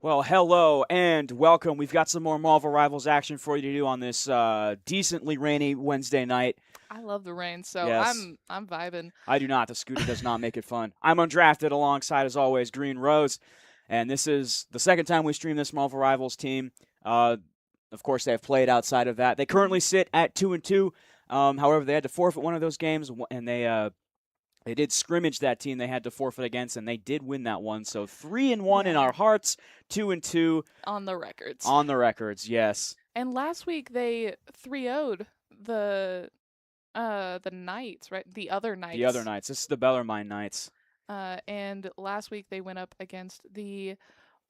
Well, hello and welcome. We've got some more Marvel Rivals action for you to do on this decently rainy Wednesday night. I love the rain, so Yes. I'm vibing. I do not. The scooter does not make it fun. I'm undrafted alongside, as always, Green Rose, and this is the second time we stream this Marvel Rivals team. Of course, they have played outside of that. They currently sit at 2-2. However, they had to forfeit one of those games, and they did scrimmage that team they had to forfeit against, and they did win that one. So 3-1 in Yeah. our hearts, 2-2 On the records. on the records. Yes. And last week they 3-0'd the Knights, right? The other Knights. The other Knights. This is the Bellarmine Knights. And last week they went up against the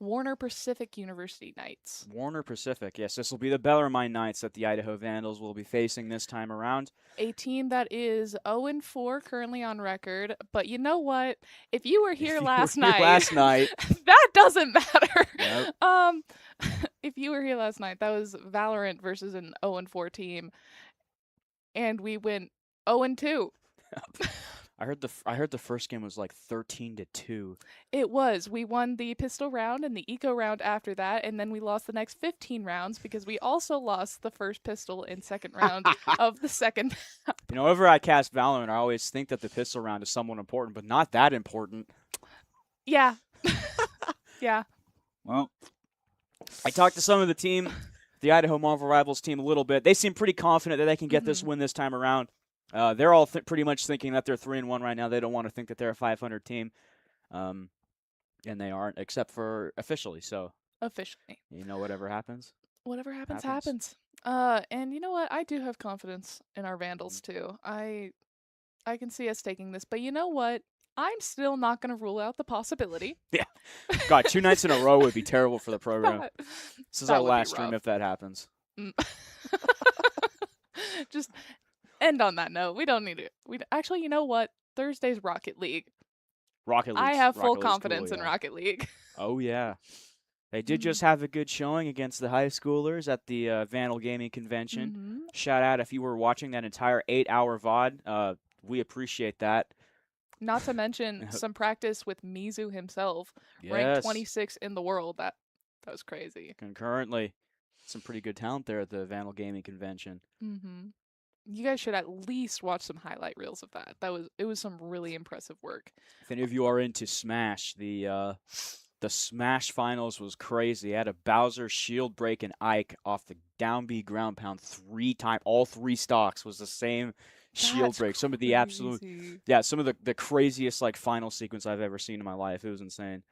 Warner Pacific University Knights. Warner Pacific. Yes, this will be the Bellarmine Knights that the Idaho Vandals will be facing this time around. A team that is 0-4 currently on record. But you know what? If you were here last night, that doesn't matter. Yep. If you were here last night, that was Valorant versus an 0-4 team, and we went 0-2. I heard the first game was like 13-2. It was. We won the pistol round and the eco round after that, and then we lost the next 15 rounds because we also lost the first pistol and second round of the second. You know, whenever I cast Valorant, I always think that the pistol round is somewhat important, but not that important. Yeah. Yeah. Well, I talked to some of the team, the Idaho Marvel Rivals team, a little bit. They seem pretty confident that they can get this win this time around. They're all pretty much thinking that they're 3-1 right now. They don't want to think that they're a 500 team, and they aren't, except for officially. So officially, you know, whatever happens. Whatever happens. And you know what? I do have confidence in our Vandals too. I can see us taking this, but you know what? I'm still not going to rule out the possibility. Yeah. God, 2 nights in a row would be terrible for the program. This is our would be last stream rough. if that happens. Just end on that note. We don't need it. Actually, you know what? Thursday's Rocket League. Rocket League. I have full League's confidence cool, in yeah. Rocket League. Oh, yeah. They did just have a good showing against the high schoolers at the Vandal Gaming Convention. Shout out if you were watching that entire 8-hour VOD. We appreciate that. Not to mention some practice with Mizu himself, Yes. ranked 26 in the world. That was crazy. Concurrently, some pretty good talent there at the Vandal Gaming Convention. You guys should at least watch some highlight reels of that. It was some really impressive work. If any of you are into Smash, the Smash Finals was crazy. It had a Bowser shield break and Ike off the down B ground pound 3 times. All 3 stocks was the same shield break. Some of the absolute, some of the craziest like final sequence I've ever seen in my life. It was insane.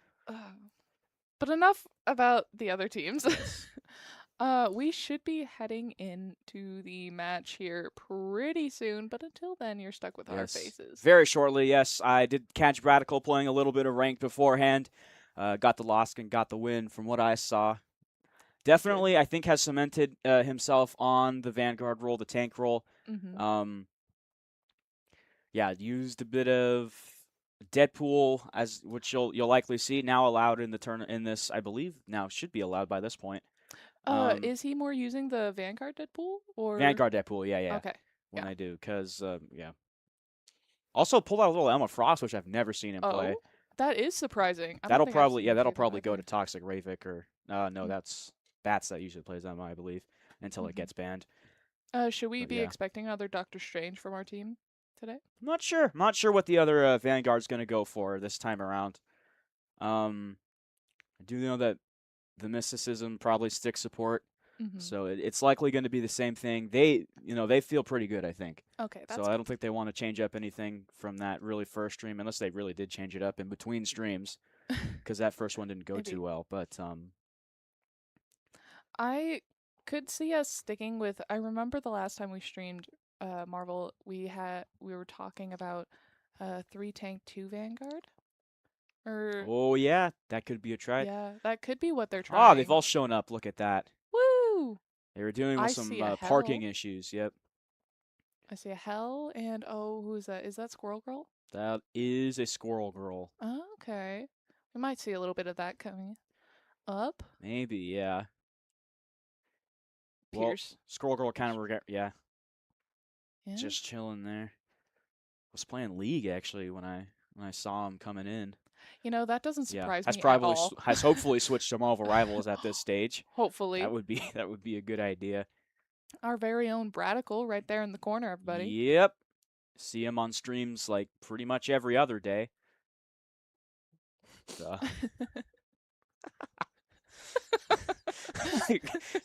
But enough about the other teams. We should be heading into the match here pretty soon, but until then, you're stuck with our faces. Very shortly, yes. I did catch Radical playing a little bit of ranked beforehand. Got the loss and got the win from what I saw. Definitely, I think, has cemented himself on the Vanguard role, the tank role. Yeah, used a bit of Deadpool, which you'll likely see now allowed in the in this, I believe now should be allowed by this point. Is he more using the Vanguard Deadpool or Vanguard Deadpool? Yeah. Okay. When I do, because yeah. Also pulled out a little Emma Frost, which I've never seen him play. That is surprising. That'll probably go to Toxic Ravik or no, that's Bats that usually plays Emma, I believe, until it gets banned. Should we be expecting another Doctor Strange from our team today? I'm not sure. I'm not sure what the other Vanguard's going to go for this time around. I do know that the Mysticism probably stick support, so it's likely going to be the same thing. They feel pretty good, I think. Okay, that's so I don't think they want to change up anything from that really first stream, unless they really did change it up in between streams, because that first one didn't go too well. But I could see us sticking with. I remember the last time we streamed Marvel, we were talking about 3 tank 2 Vanguard. Oh yeah, that could be a try. Yeah, that could be what they're trying. Oh, they've all shown up. Look at that. Woo! They were dealing with some parking issues. Yep. I see a Hell and who is that? Is that Squirrel Girl? That is a Squirrel Girl. Oh, okay. We might see a little bit of that coming up. Maybe, yeah. Pierce. Well, Squirrel Girl kind of just chilling there. Was playing League actually when I saw him coming in. That doesn't Yeah, surprise has me at probably all. has hopefully switched to Marvel Rivals at this stage. Hopefully. That would be a good idea. Our very own Bradical right there in the corner, everybody. Yep. See him on streams like pretty much every other day.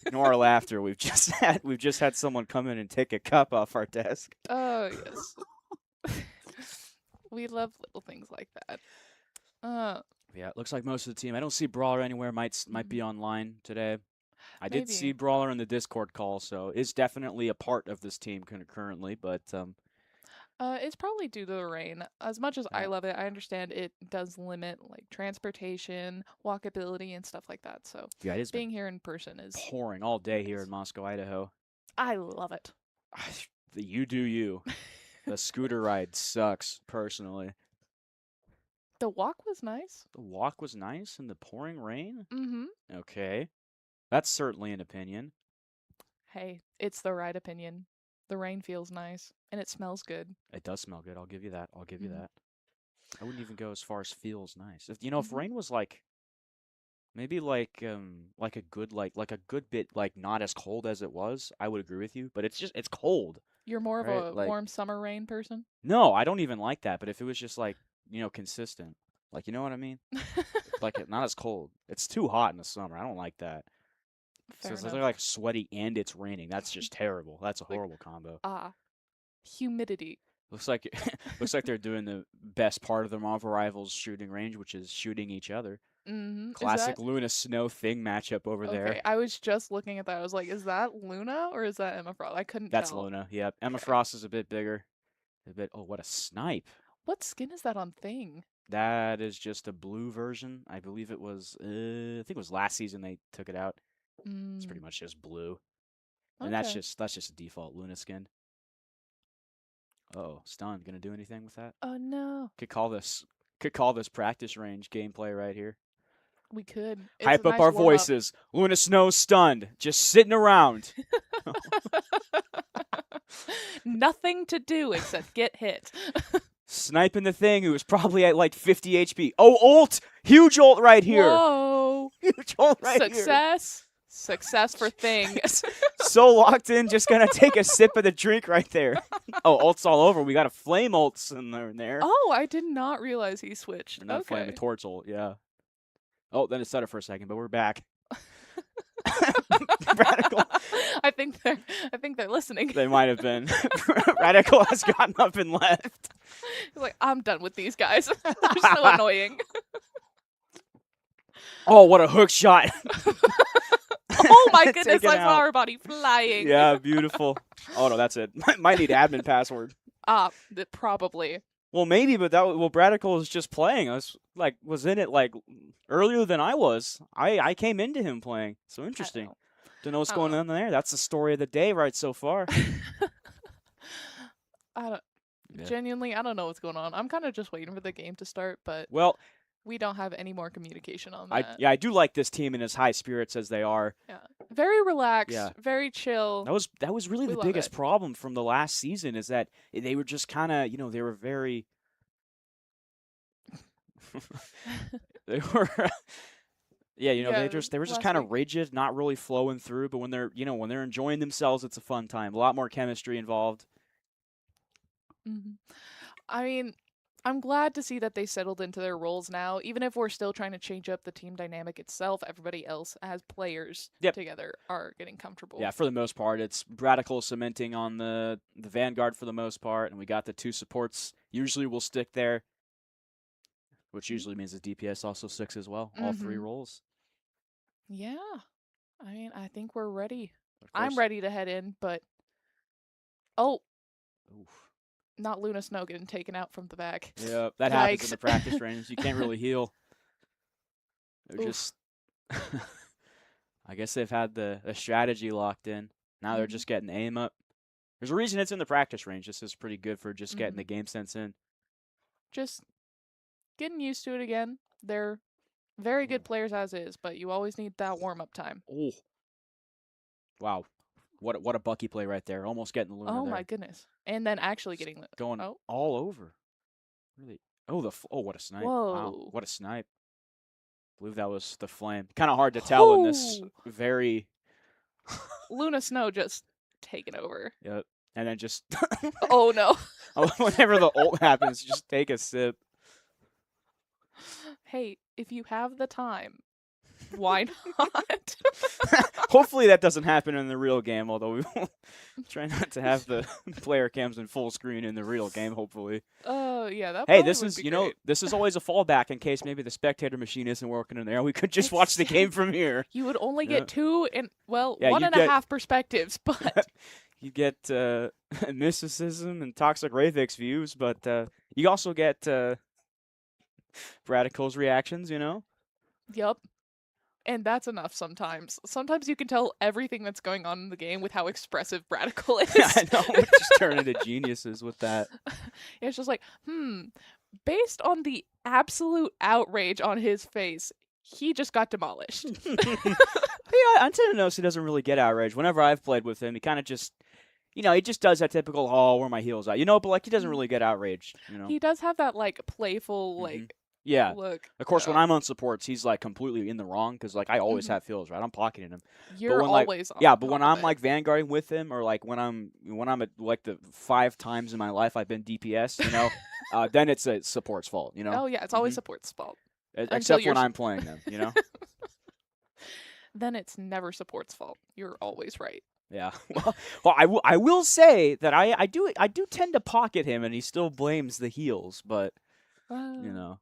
Ignore our laughter. We've just had someone come in and take a cup off our desk. Oh, yes. We love little things like that. Yeah, it looks like most of the team. I don't see Brawler anywhere. Might be online today. I did see Brawler in the Discord call, so is definitely a part of this team currently. But it's probably due to the rain. As much as I love it, I understand it does limit like transportation, walkability, and stuff like that. So yeah, it is being here in person is pouring all day here in Moscow, Idaho. I love it. You do you. The scooter ride sucks, personally. The walk was nice. The walk was nice in the pouring rain? Mm-hmm. Okay. That's certainly an opinion. Hey, it's the right opinion. The rain feels nice, and it smells good. It does smell good. I'll give you that. You that. I wouldn't even go as far as feels nice. If rain was like maybe like a good bit like not as cold as it was, I would agree with you. But it's cold. You're more of a warm summer rain person? No, I don't even like that. But if it was just like, consistent, like, you know what I mean? Like not as cold. It's too hot in the summer. I don't like that. Fair enough. It's like sweaty and it's raining. That's just terrible. That's a horrible combo. Humidity. Looks like they're doing the best part of the Marvel Rivals shooting range, which is shooting each other. Mm-hmm. Classic Luna Snow Thing matchup over there. Okay, I was just looking at that. I was like, is that Luna or is that Emma Frost? I couldn't tell. That's Luna. Yep. Emma Frost is a bit bigger. Oh, what a snipe! What skin is that on Thing? That is just a blue version. I believe it was. I think it was last season they took it out. It's pretty much just blue, and that's just a default Luna skin. Oh, stun. Gonna do anything with that? Oh no. Could call this practice range gameplay right here. We could. Hype up our voices. Luna Snow stunned, just sitting around. Nothing to do except get hit. Sniping the Thing, who was probably at like 50 HP. Oh, ult! Huge ult right here. Whoa. Huge ult right here. Success for Thing. So locked in, just gonna take a sip of the drink right there. Oh, ult's all over. We got a flame ults in there. Oh, I did not realize he switched. And that flame, the torch ult, yeah. Oh, then it started for a second, but we're back. Radical. I think they're listening. They might have been. Radical has gotten up and left. He's like, I'm done with these guys. They're so annoying. Oh, what a hook shot. Oh my goodness, I saw her body flying. Yeah, beautiful. Oh no, that's it. Might need admin password. Probably. Well, maybe, but Bradical is just playing. I was in it like earlier than I was. I came into him playing. So interesting. Don't know what's going on there. That's the story of the day right so far. Genuinely, I don't know what's going on. I'm kind of just waiting for the game to start, but we don't have any more communication on that. I do like this team in as high spirits as they are. Yeah, very relaxed, very chill. That was really the biggest problem from the last season is that they were just kind of, they were very. They were. They were just kind of rigid, not really flowing through. But when they're enjoying themselves, it's a fun time. A lot more chemistry involved. Mm-hmm. I mean, I'm glad to see that they settled into their roles now. Even if we're still trying to change up the team dynamic itself, everybody else as players together are getting comfortable. Yeah, for the most part, it's Radical cementing on the Vanguard for the most part, and we got the two supports. Usually we'll stick there, which usually means the DPS also sticks as well. All three roles. Yeah. I mean, I think we're ready. I'm ready to head in, but... Oh. Oof. Not Luna Snow getting taken out from the back. Yeah, that happens in the practice range. You can't really heal. They're just... I guess they've had the strategy locked in. Now they're just getting the aim up. There's a reason it's in the practice range. This is pretty good for just getting the game sense in. Just getting used to it again. They're very good players as is, but you always need that warm-up time. Oh. Wow. What a Bucky play right there. Almost getting the Luna there. My goodness. And then actually getting going all over. Really. Oh, what a snipe. Whoa. Wow, what a snipe. I believe that was the flame. Kind of hard to tell in this very... Luna Snow just taking over. Yep. And then just... Oh, no. Whenever the ult happens, just take a sip. Hey, if you have the time, why not? Hopefully that doesn't happen in the real game, although we will try not to have the player cams in full screen in the real game, hopefully. Oh, yeah, that Hey, probably this would is, be you know, great. this is always a fallback in case maybe the spectator machine isn't working in there. We could just watch the game from here. You would only get two and, well, Yeah, one you and a get- half perspectives, but You get mysticism and Toxic Ravix views, but you also get Radical's reactions, you know? yup. And that's enough sometimes. Sometimes you can tell everything that's going on in the game with how expressive Radical is. I know, we just turn into geniuses with that. It's just like, based on the absolute outrage on his face, he just got demolished. Yeah, I tend to notice he doesn't really get outraged. Whenever I've played with him, he kind of just, you know, he just does that typical, oh, where are my heels at? You know, but, like, he doesn't really get outraged, you know? He does have that, like, playful, like, Yeah. look. Of course, when I'm on supports, he's, like, completely in the wrong, because, like, I always have feels, right? I'm pocketing him. You're when, like, always on Yeah, but when top of I'm, it. like, vanguarding with him, or, like, when I'm at, like, the 5 times in my life I've been DPS, you know, then it's a support's fault, you know? Oh, yeah, it's always support's fault. Except you're when I'm playing them, you know? Then it's never support's fault. You're always right. Yeah. Well, I will say that I do tend to pocket him, and he still blames the heels, but you know,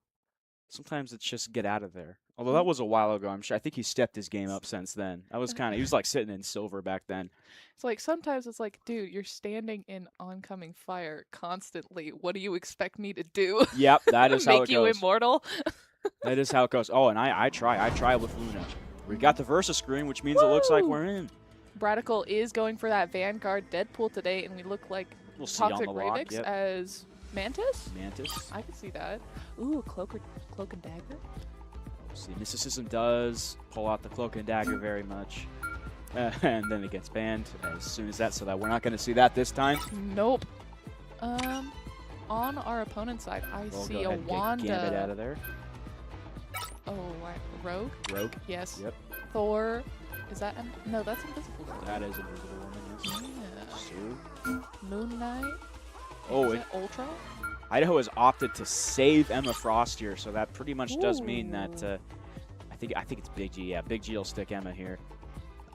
sometimes it's just get out of there. Although that was a while ago, I think he stepped his game up since then. He was like sitting in silver back then. It's like sometimes it's like, dude, you're standing in oncoming fire constantly. What do you expect me to do? Yep, that is how it Make you goes. immortal? That is how it goes. Oh, and I try with Luna. We got the Versus screen, which means it looks like we're in. Radical is going for that Vanguard Deadpool today, and we look like We'll see on Toxic the log. Ravix Yep. as Mantis? Mantis. I can see that. Ooh, Cloak and Dagger? We'll see, Mysticism does pull out the Cloak and Dagger very much. And then it gets banned as soon as that, so that we're not going to see that this time. Nope. On our opponent's side, I We'll see go a ahead and get Wanda. Gambit out of there. Oh, right. Rogue? Rogue. Yes. Yep. Thor. Is that? No, that's Invisible. That is Invisible Woman, yes. Yeah. Sue. Moon Knight. Oh, Is that Ultra? Idaho has opted to save Emma Frost here, so that pretty much does mean that I think it's Big G. Yeah, Big G will stick Emma here.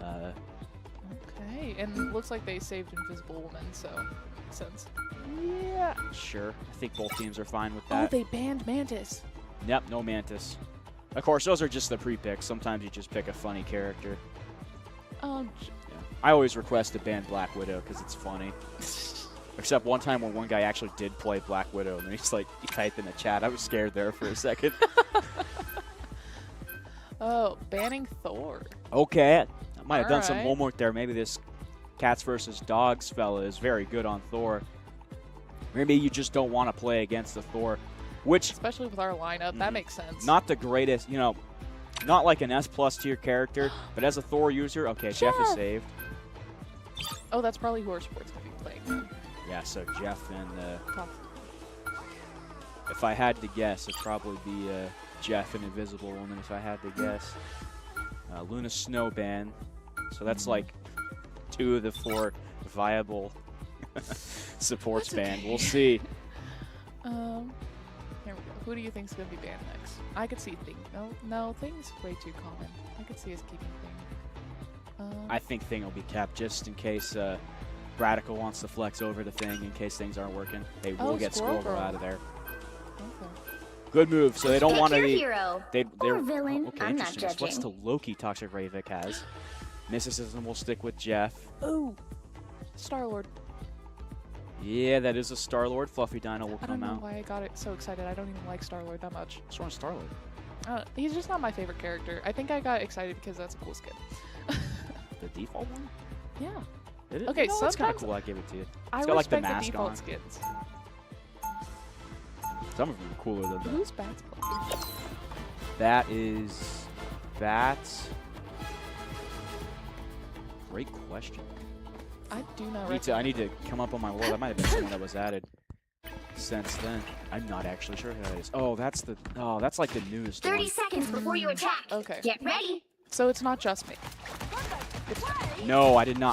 Okay, and it looks like they saved Invisible Woman, so makes sense. Yeah, sure. I think both teams are fine with Oh, that. they banned Mantis. Yep, no Mantis. Of course, those are just the pre-picks. Sometimes you just pick a funny character. Oh, Yeah. I always request to ban Black Widow because it's funny. Except one time when one guy actually did play Black Widow, and he's like, he typed in the chat. I was scared there for a second. oh, banning Thor. Okay, I might have done some Alright. homework there. Maybe this Cats versus Dogs fella is very good on Thor. Maybe you just don't want to play against the Thor, which Especially with our lineup, that makes sense. not the greatest, you know, not like an S+ tier character, but as a Thor user, okay, Jeff is saved. Oh, that's probably who our sports going to be playing. Then. Yeah, so Jeff and Top. if I had to guess, it'd probably be Jeff and Invisible Woman if I had to guess. Luna Snowban, so that's like 2 of the 4 viable supports That's banned. okay. We'll see. Here we go. Who do you think's going to be banned next? I could see Thing. No, Thing's way too common. I could see us keeping Thing. I think Thing will be capped just in case Radical wants to flex over the Thing in case things aren't working. They will get Squirrel Squirrel Girl. out of there. Okay. Good move. So they don't want to Pick your be. hero They're or villain. Okay, I'm not interesting. So what's judging. the Loki Toxic Ravik has? Mysticism will stick with Jeff. Ooh, Star-Lord. Yeah, that is a Star-Lord. Fluffy Dino will I don't come know out. why I got it so excited. I don't even like Star-Lord that much. What's wrong with Star-Lord? He's just not my favorite character. I think I got excited because that's a cool skin. The default one? Yeah. It is? Okay, no, that's kind of sometimes cool. I give it to you. I It's got like the respect the mask default on. skins. Some of them are cooler than that. Who's Bats playing? That is great question. I do not I need to come up on my lore. That might have been someone that was added. since then. I'm not actually sure who that is. Oh, that's like the newest 30 one. seconds before you attack. Okay. Get ready. So it's not just me. No, I didn't know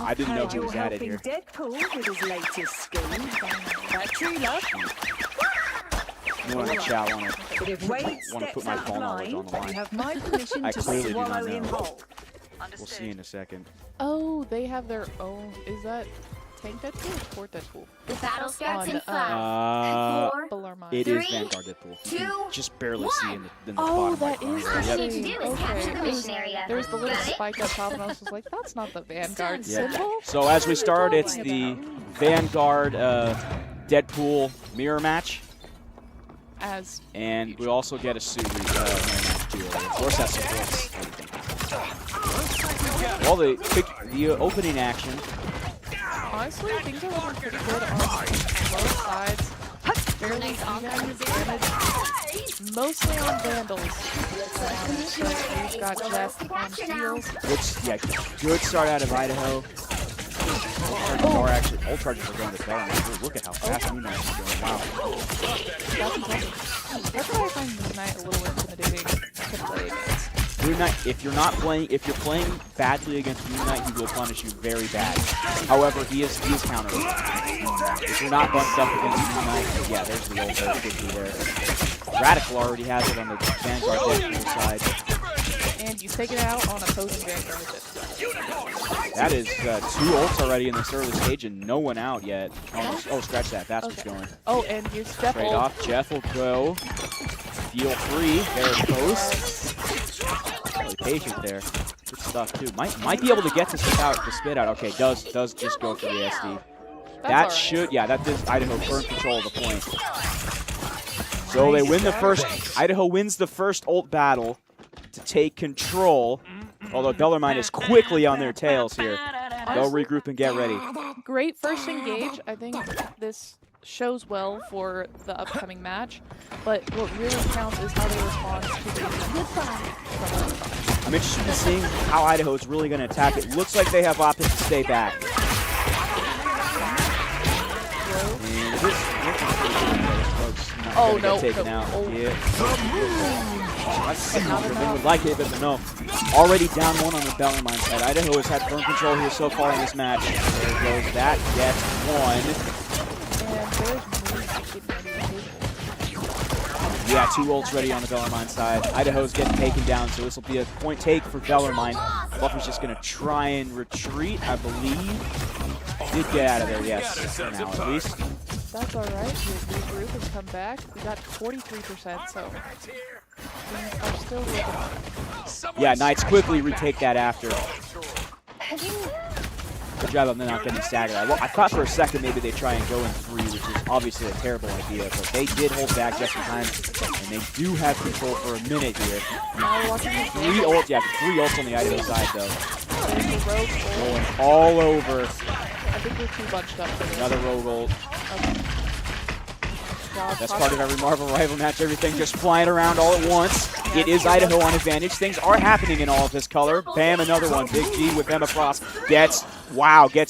who was added here. Deadpool with his latest scheme. True love. No one in the chat want But if Wade to steps put my out of ball knowledge line, on the line. you have my permission I to clearly do not swallow him know. whole. We'll see in a second. Oh, they have their own. Is that Tank Deadpool or Sport Deadpool? The battle starts in On, 5, 4, Bellarmine. It is 3, Vanguard Deadpool. You 2, can just barely see in the Oh, bottom that right is corner. the All Yep. you need to do is capture the mission area. There was the little Got it? spike up top, and I was just like, that's not the Vanguard Yeah. symbol. So as we start, it's the Vanguard Deadpool mirror match. As And we also get a suit mirror match too. Of course, that's some hits. Well, the opening action. honestly, things are looking pretty good on both sides. Fairly even damage, mostly on Vandals. We've got Jeff on Steals. Good start out of Idaho. Ult charges are going to Bellarmine. Look at how fast Moon Knight is going. Wow. That's impressive. That's why I find Moon Knight a little intimidating to play against. Moon Knight, if you're playing badly against Moon Knight, he will punish you very bad. However, he is counterable. If you're not bunched up against Moon Knight, yeah, there's the ult very quickly there. Radical already has it on the Vanguard Deadpool side. And you take it out on opposing Vanguard Deadpool. That is 2 ults already in this early stage and no one out yet. Oh, scratch that. That's what's going. Oh, and here's Jeff. Trade off. Jeff will go. Deal 3. There it goes. Really patient there. Good stuff too. Might be able to get this without the spit out. Okay, does just go for the SD. That should, yeah, that gives Idaho firm control of the point. So they win the first. Idaho wins the first ult battle to take control. Although Bellarmine is quickly on their tails here. They'll regroup and get ready. Great first engage. I think this shows well for the upcoming match. But what really counts is how they respond to the I'm interested in seeing how Idaho is really going to attack. It looks like they have options to stay back. And this, oh no! Taken out. Oh. Yeah. They would like it, but no. Already down 1 on the Bellarmine side. Idaho has had firm control here so far in this match. There goes that. Gets 1. Yeah, 2 ults ready on the Bellarmine side. Idaho's getting taken down, so this will be a point take for Bellarmine. Buffer's just going to try and retreat, I believe. Did get out of there, yes, for now at least. That's all right. Your group has come back. We got 43%, so things are still looking. Yeah, Knights quickly retake that after. Good job of them not getting staggered. I thought for a second maybe they'd try and go in 3, which is obviously a terrible idea, but they did hold back just in time, and they do have control for a minute here. 3 ults, yeah, 3 ults on the Idaho side, though. Rolling all over. I think we're too bunched up for this. Another rogue ult. Okay. That's part of every Marvel rival match, everything just flying around all at once. It is Idaho on advantage. Things are happening in all of this color. Bam, another one. Big G with them across. Gets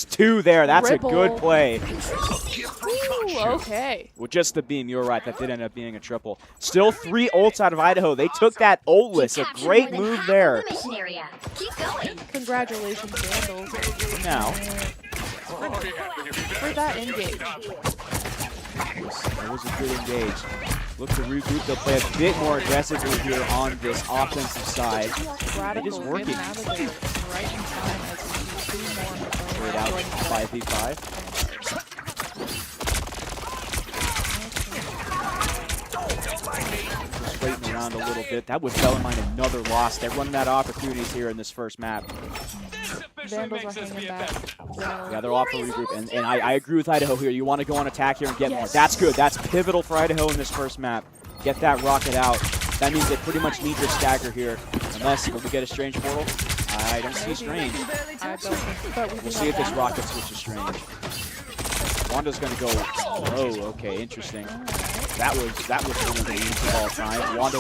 2 there. That's a good play. Ooh, okay. Well, just the beam. You were right. That did end up being a triple. Still 3 ults out of Idaho. They took that ultless. A great move there. Congratulations, Vandals. Now, for that engage. That was a good engage. Look to regroup. They'll play a bit more aggressively here on this offensive side. It is working. Right in time as we see 2 more. Straight out 5v5. Straightening around a little bit. That was Bellarmine another loss. They're running out of opportunities here in this first map. Vandals are hanging back. Yeah, they're off for regroup. And I agree with Idaho here. You want to go on attack here and get more. That's good. That's pivotal for Idaho in this first map. Get that rocket out. That means they pretty much need your stagger here. Unless, will we get a strange portal? I don't see strange. We'll see if this rocket switches strange. Wanda's going to go. Oh, okay, interesting. That was one of the leads of all time. Wanda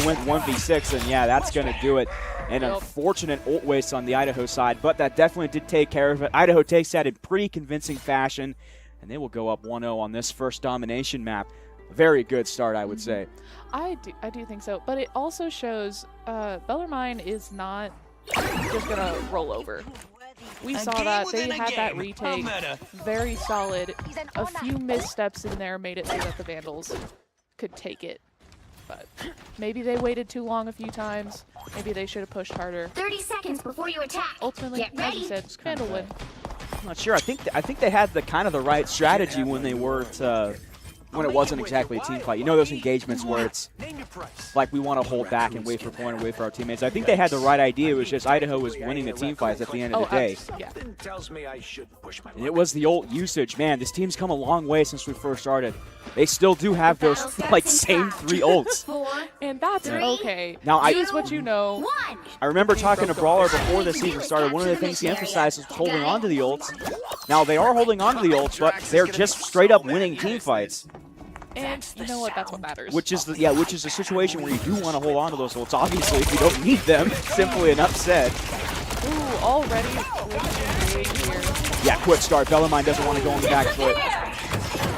went 1v6, and yeah, that's going to do it. An unfortunate ult waste on the Idaho side, but that definitely did take care of it. Idaho takes that in pretty convincing fashion. and they will go up 1-0 on this first domination map. Very good start, I would say. I do think so, but it also shows Bellarmine is not just gonna roll over. We saw that they had that retake, very solid. A few missteps in there made it so that the Vandals could take it, but maybe they waited too long a few times. Maybe they should have pushed harder. 30 seconds before you attack. Ultimately, Get as you ready. said, Vandal win. I'm not sure. I think they had the kind of the right strategy when they weren't when it wasn't exactly a team fight. You know those engagements where it's like we want to hold back and wait for a point and wait for our teammates. I think they had the right idea. It was just Idaho was winning the team fights at the end of the day. Yeah. And it was the ult usage. Man, this team's come a long way since we first started. They still do have those like same 3 ults. 4, And that's okay. Now, Use what you know. 1. I remember talking to Brawler before the season started. One of the things he emphasized was holding on to the ults. Now, they are holding on to the ults, but they're just straight up winning team fights. And you know what? That's what matters. Which is a situation where you do want to hold on to those ults. Obviously, if you don't need them, simply enough said. Ooh, already really here. Yeah, quick start. Bellarmine doesn't want to go on the back foot.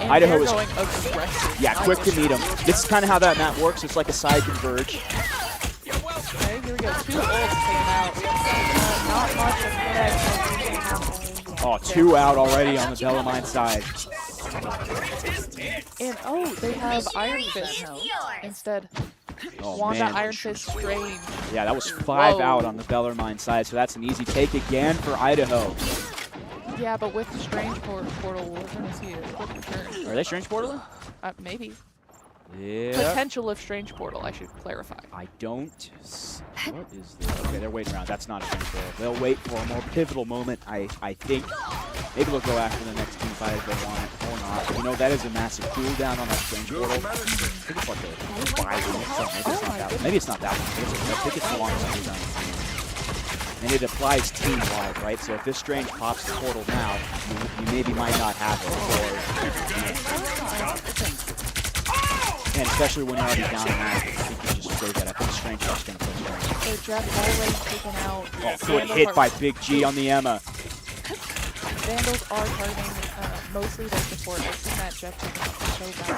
And Idaho they're is going aggressive. Yeah, quick to meet him. This is kind of how that map works. It's like a side converge. Okay, here we go. 2 ults taken out. Not much of that. Oh, 2 out already on the Bellarmine side. And they have Iron Fist instead. Oh, Wanda man. Iron Fist Strange. Yeah, that was 5 Whoa. out on the Bellarmine side, so that's an easy take again for Idaho. Yeah, but with the Strange Portal, we're going to see a quick return. Are they Strange Portal? Maybe. Yeah. Potential of Strange Portal, I should clarify. I don't. What is this? Okay, they're waiting around. That's not a Strange Portal. They'll wait for a more pivotal moment, I think. Maybe they'll go after the next team fight if they want it or not. You know, that is a massive cooldown on that Strange Portal. I think it's like a 5 minutes. Maybe it's not that one. I think it's the longest cooldown. And it applies team-wide, right? So if this Strange pops the portal now, you maybe might not have it. And especially when you're already down in that, I think you just say that. I think Strange is just going to push Strange. So Jeff already taken out. Oh, good hit by Big G on the Emma. Vandals are targeting mostly their support. I've seen that Jeff taking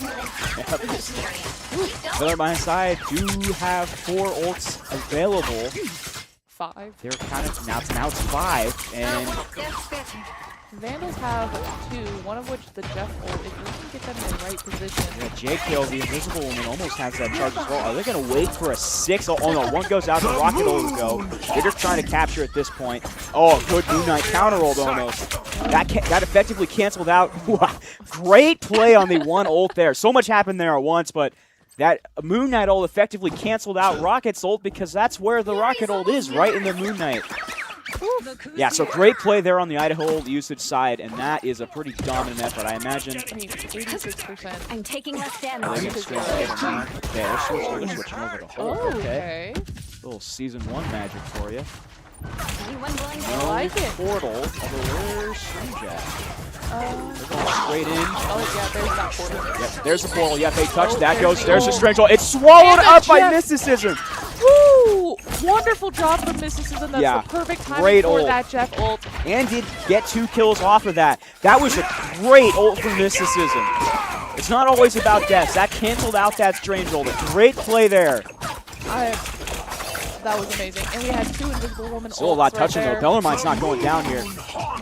out. Bellarmine side do have 4 ults available. 5. They're kind of now it's 5, and Vandals have 2, one of which the Jeff ult, if you can get them in the right position. yeah, J-Kill, the Invisible Woman, almost has that charge as well. Are they going to wait for a 6? Oh, no, 1 goes out, the Rocket ult will go. They're just trying to capture at this point. Oh, good Moon Knight counter ult almost. That effectively canceled out. Great play on the 1 ult there. So much happened there at once, but that Moon Knight ult effectively canceled out Rocket's ult because that's where the Rocket ult is, right in the Moon Knight. Yeah, so great play there on the Idaho ult usage side, and that is a pretty dominant effort. I imagine. I mean, 86%. I'm taking less They're damage. gonna switch over to Hulk. Okay. Little Season 1 magic for you. Anyone willing to I like it. Portal, although where's Strange at? They're going straight in. Oh, yeah, there's that portal. Yep, there's the portal. Yep, they touch that. there's Goes. the There's the ult. Strange ult. It's swallowed And up by Jeff- Mysticism. Woo! Wonderful job from Mysticism. That's Yeah, the perfect timing great for ult. that Jeff ult. And did get 2 kills off of that. That was a great ult from Mysticism. It's not always about deaths. That canceled out that Strange ult. A great play there. That was amazing. And we had 2 Invisible Woman Still a ults lot right touching there. though. Bellarmine's not going down here.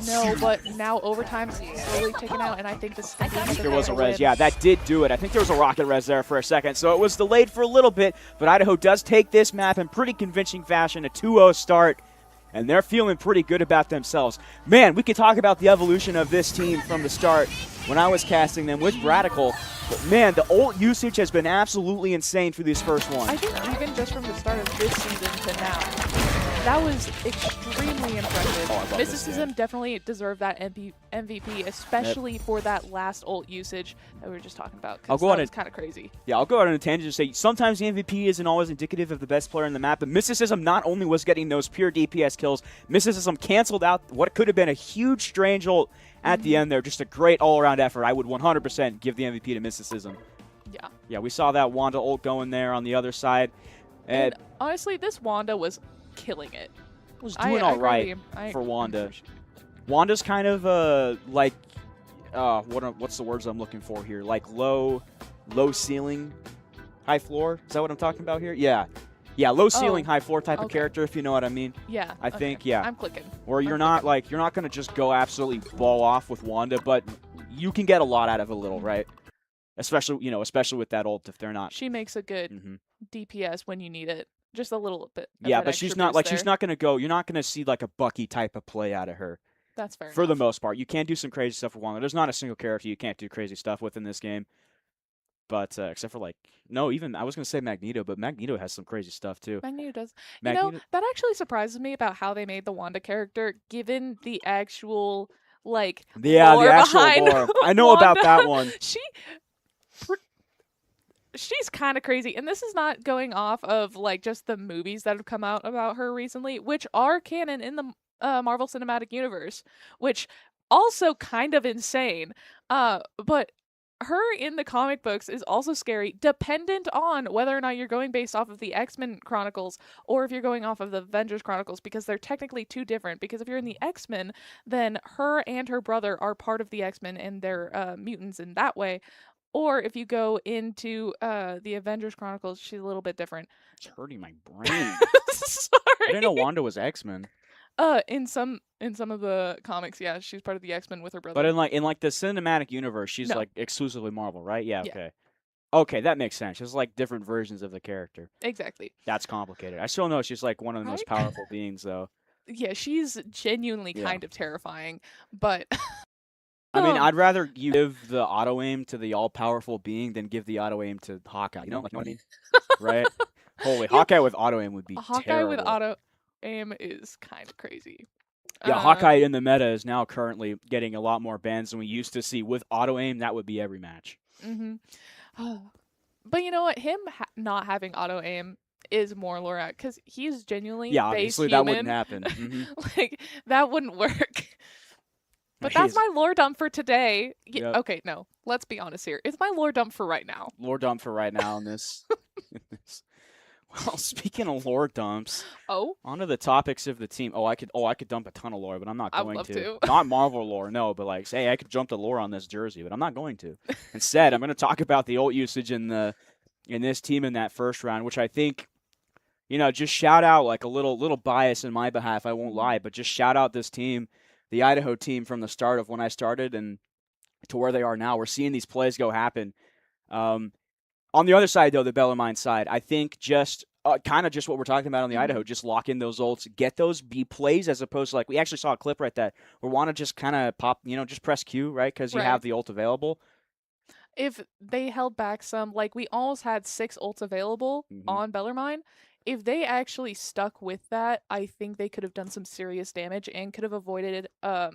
No, but now overtime's slowly taken out, and I think this is going to be There was a res. Yeah, that did do it. I think there was a rocket res there for a second. So it was delayed for a little bit, but Idaho does take this map in pretty convincing fashion. A 2-0 start, and they're feeling pretty good about themselves. Man, we could talk about the evolution of this team from the start when I was casting them with Radical. But man, the ult usage has been absolutely insane for this first one. I think even just from the start of this season to now, that was extremely impressive. Oh, I love this Mysticism definitely deserved that MVP, especially for that last ult usage that we were just talking about. I'll go that on was and- kind of crazy. Yeah, I'll go out on a tangent and say sometimes the MVP isn't always indicative of the best player in the map, but Mysticism not only was getting those pure DPS kills, Mysticism canceled out what could have been a huge Strange ult at the end there. Just a great all-around effort. I would 100% give the MVP to Mysticism. Yeah. Yeah, we saw that Wanda ult going there on the other side. And honestly, this Wanda was killing it. was I doing all agree right with you. I for agree Wanda. for sure. Wanda's kind of like what's the words I'm looking for here? Like low ceiling, high floor. Is that what I'm talking about here? Yeah. Yeah, low ceiling, high floor type of character, if you know what I mean. Yeah. I think, yeah. I'm clicking. Where you're not going to just go absolutely ball off with Wanda, but you can get a lot out of a little, right? Especially with that ult if they're not. She makes a good DPS when you need it. Just a little bit. Yeah, but she's not going to go. You're not going to see like a Bucky type of play out of her. That's fair. For the most part, you can do some crazy stuff with Wanda. There's not a single character you can't do crazy stuff with in this game. But except for even I was going to say Magneto, but Magneto has some crazy stuff too. Magneto does. That actually surprises me about how they made the Wanda character, given the actual lore the actual lore. I know Wanda. about that one. She's kind of crazy, and this is not going off of just the movies that have come out about her recently, which are canon in the Marvel Cinematic Universe, which also kind of insane. But her in the comic books is also scary, dependent on whether or not you're going based off of the X-Men Chronicles or if you're going off of the Avengers Chronicles, because they're technically two different. Because if you're in the X-Men, then her and her brother are part of the X-Men and they're mutants in that way. Or if you go into the Avengers Chronicles, she's a little bit different. It's hurting my brain. Sorry. I didn't know Wanda was X-Men. In some of the comics, yeah, she's part of the X-Men with her brother. But in the cinematic universe, she's exclusively Marvel, right? Yeah, okay. Okay, that makes sense. There's different versions of the character. Exactly. That's complicated. I still know she's one of the most powerful beings, though. Yeah, she's genuinely kind of terrifying, but I mean, I'd rather you give the auto-aim to the all-powerful being than give the auto-aim to Hawkeye. You know what I mean? Right? Holy, Hawkeye with auto-aim would be Hawkeye terrible. with auto-aim is kind of crazy. Yeah, Hawkeye in the meta is now currently getting a lot more bans than we used to see. With auto-aim, that would be every match. But you know what? Him not having auto-aim is more lore out, because he's genuinely obviously base that human. wouldn't happen. That wouldn't work. But that's my lore dump for today. Yep. Okay, no. Let's be honest here. It's my lore dump for right now. Lore dump for right now in this. Well, speaking of lore dumps, onto the topics of the team. I could dump a ton of lore, but I'm not going I'd love to. Not Marvel lore, no, but say I could jump the lore on this jersey, but I'm not going to. Instead, I'm going to talk about the ult usage in this team in that first round, which I think, just shout out a little bias in my behalf. I won't lie, but just shout out this team. The Idaho team from the start of when I started and to where they are now. We're seeing these plays happen. On the other side, though, the Bellarmine side, I think just kind of just what we're talking about on the Idaho, just lock in those ults, get those B plays as opposed to we actually saw a clip right that where want to just kind of pop, just press Q, right? Because you have the ult available. If they held back some, we almost had 6 ults available on Bellarmine. If they actually stuck with that, I think they could have done some serious damage and could have avoided our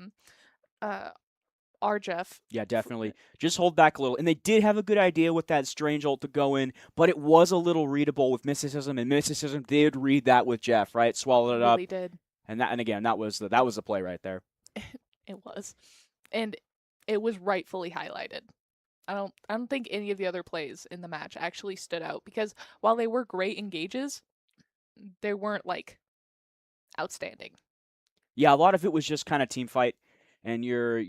Jeff. Yeah, definitely. Just hold back a little. And they did have a good idea with that strange ult to go in, but it was a little readable with Mysticism, and Mysticism did read that with Jeff, right? Swallowed it up. Really did. And again, that was the play right there. It was. And it was rightfully highlighted. I don't think any of the other plays in the match actually stood out, because while they were great engages, they weren't outstanding. Yeah, a lot of it was just kind of team fight and your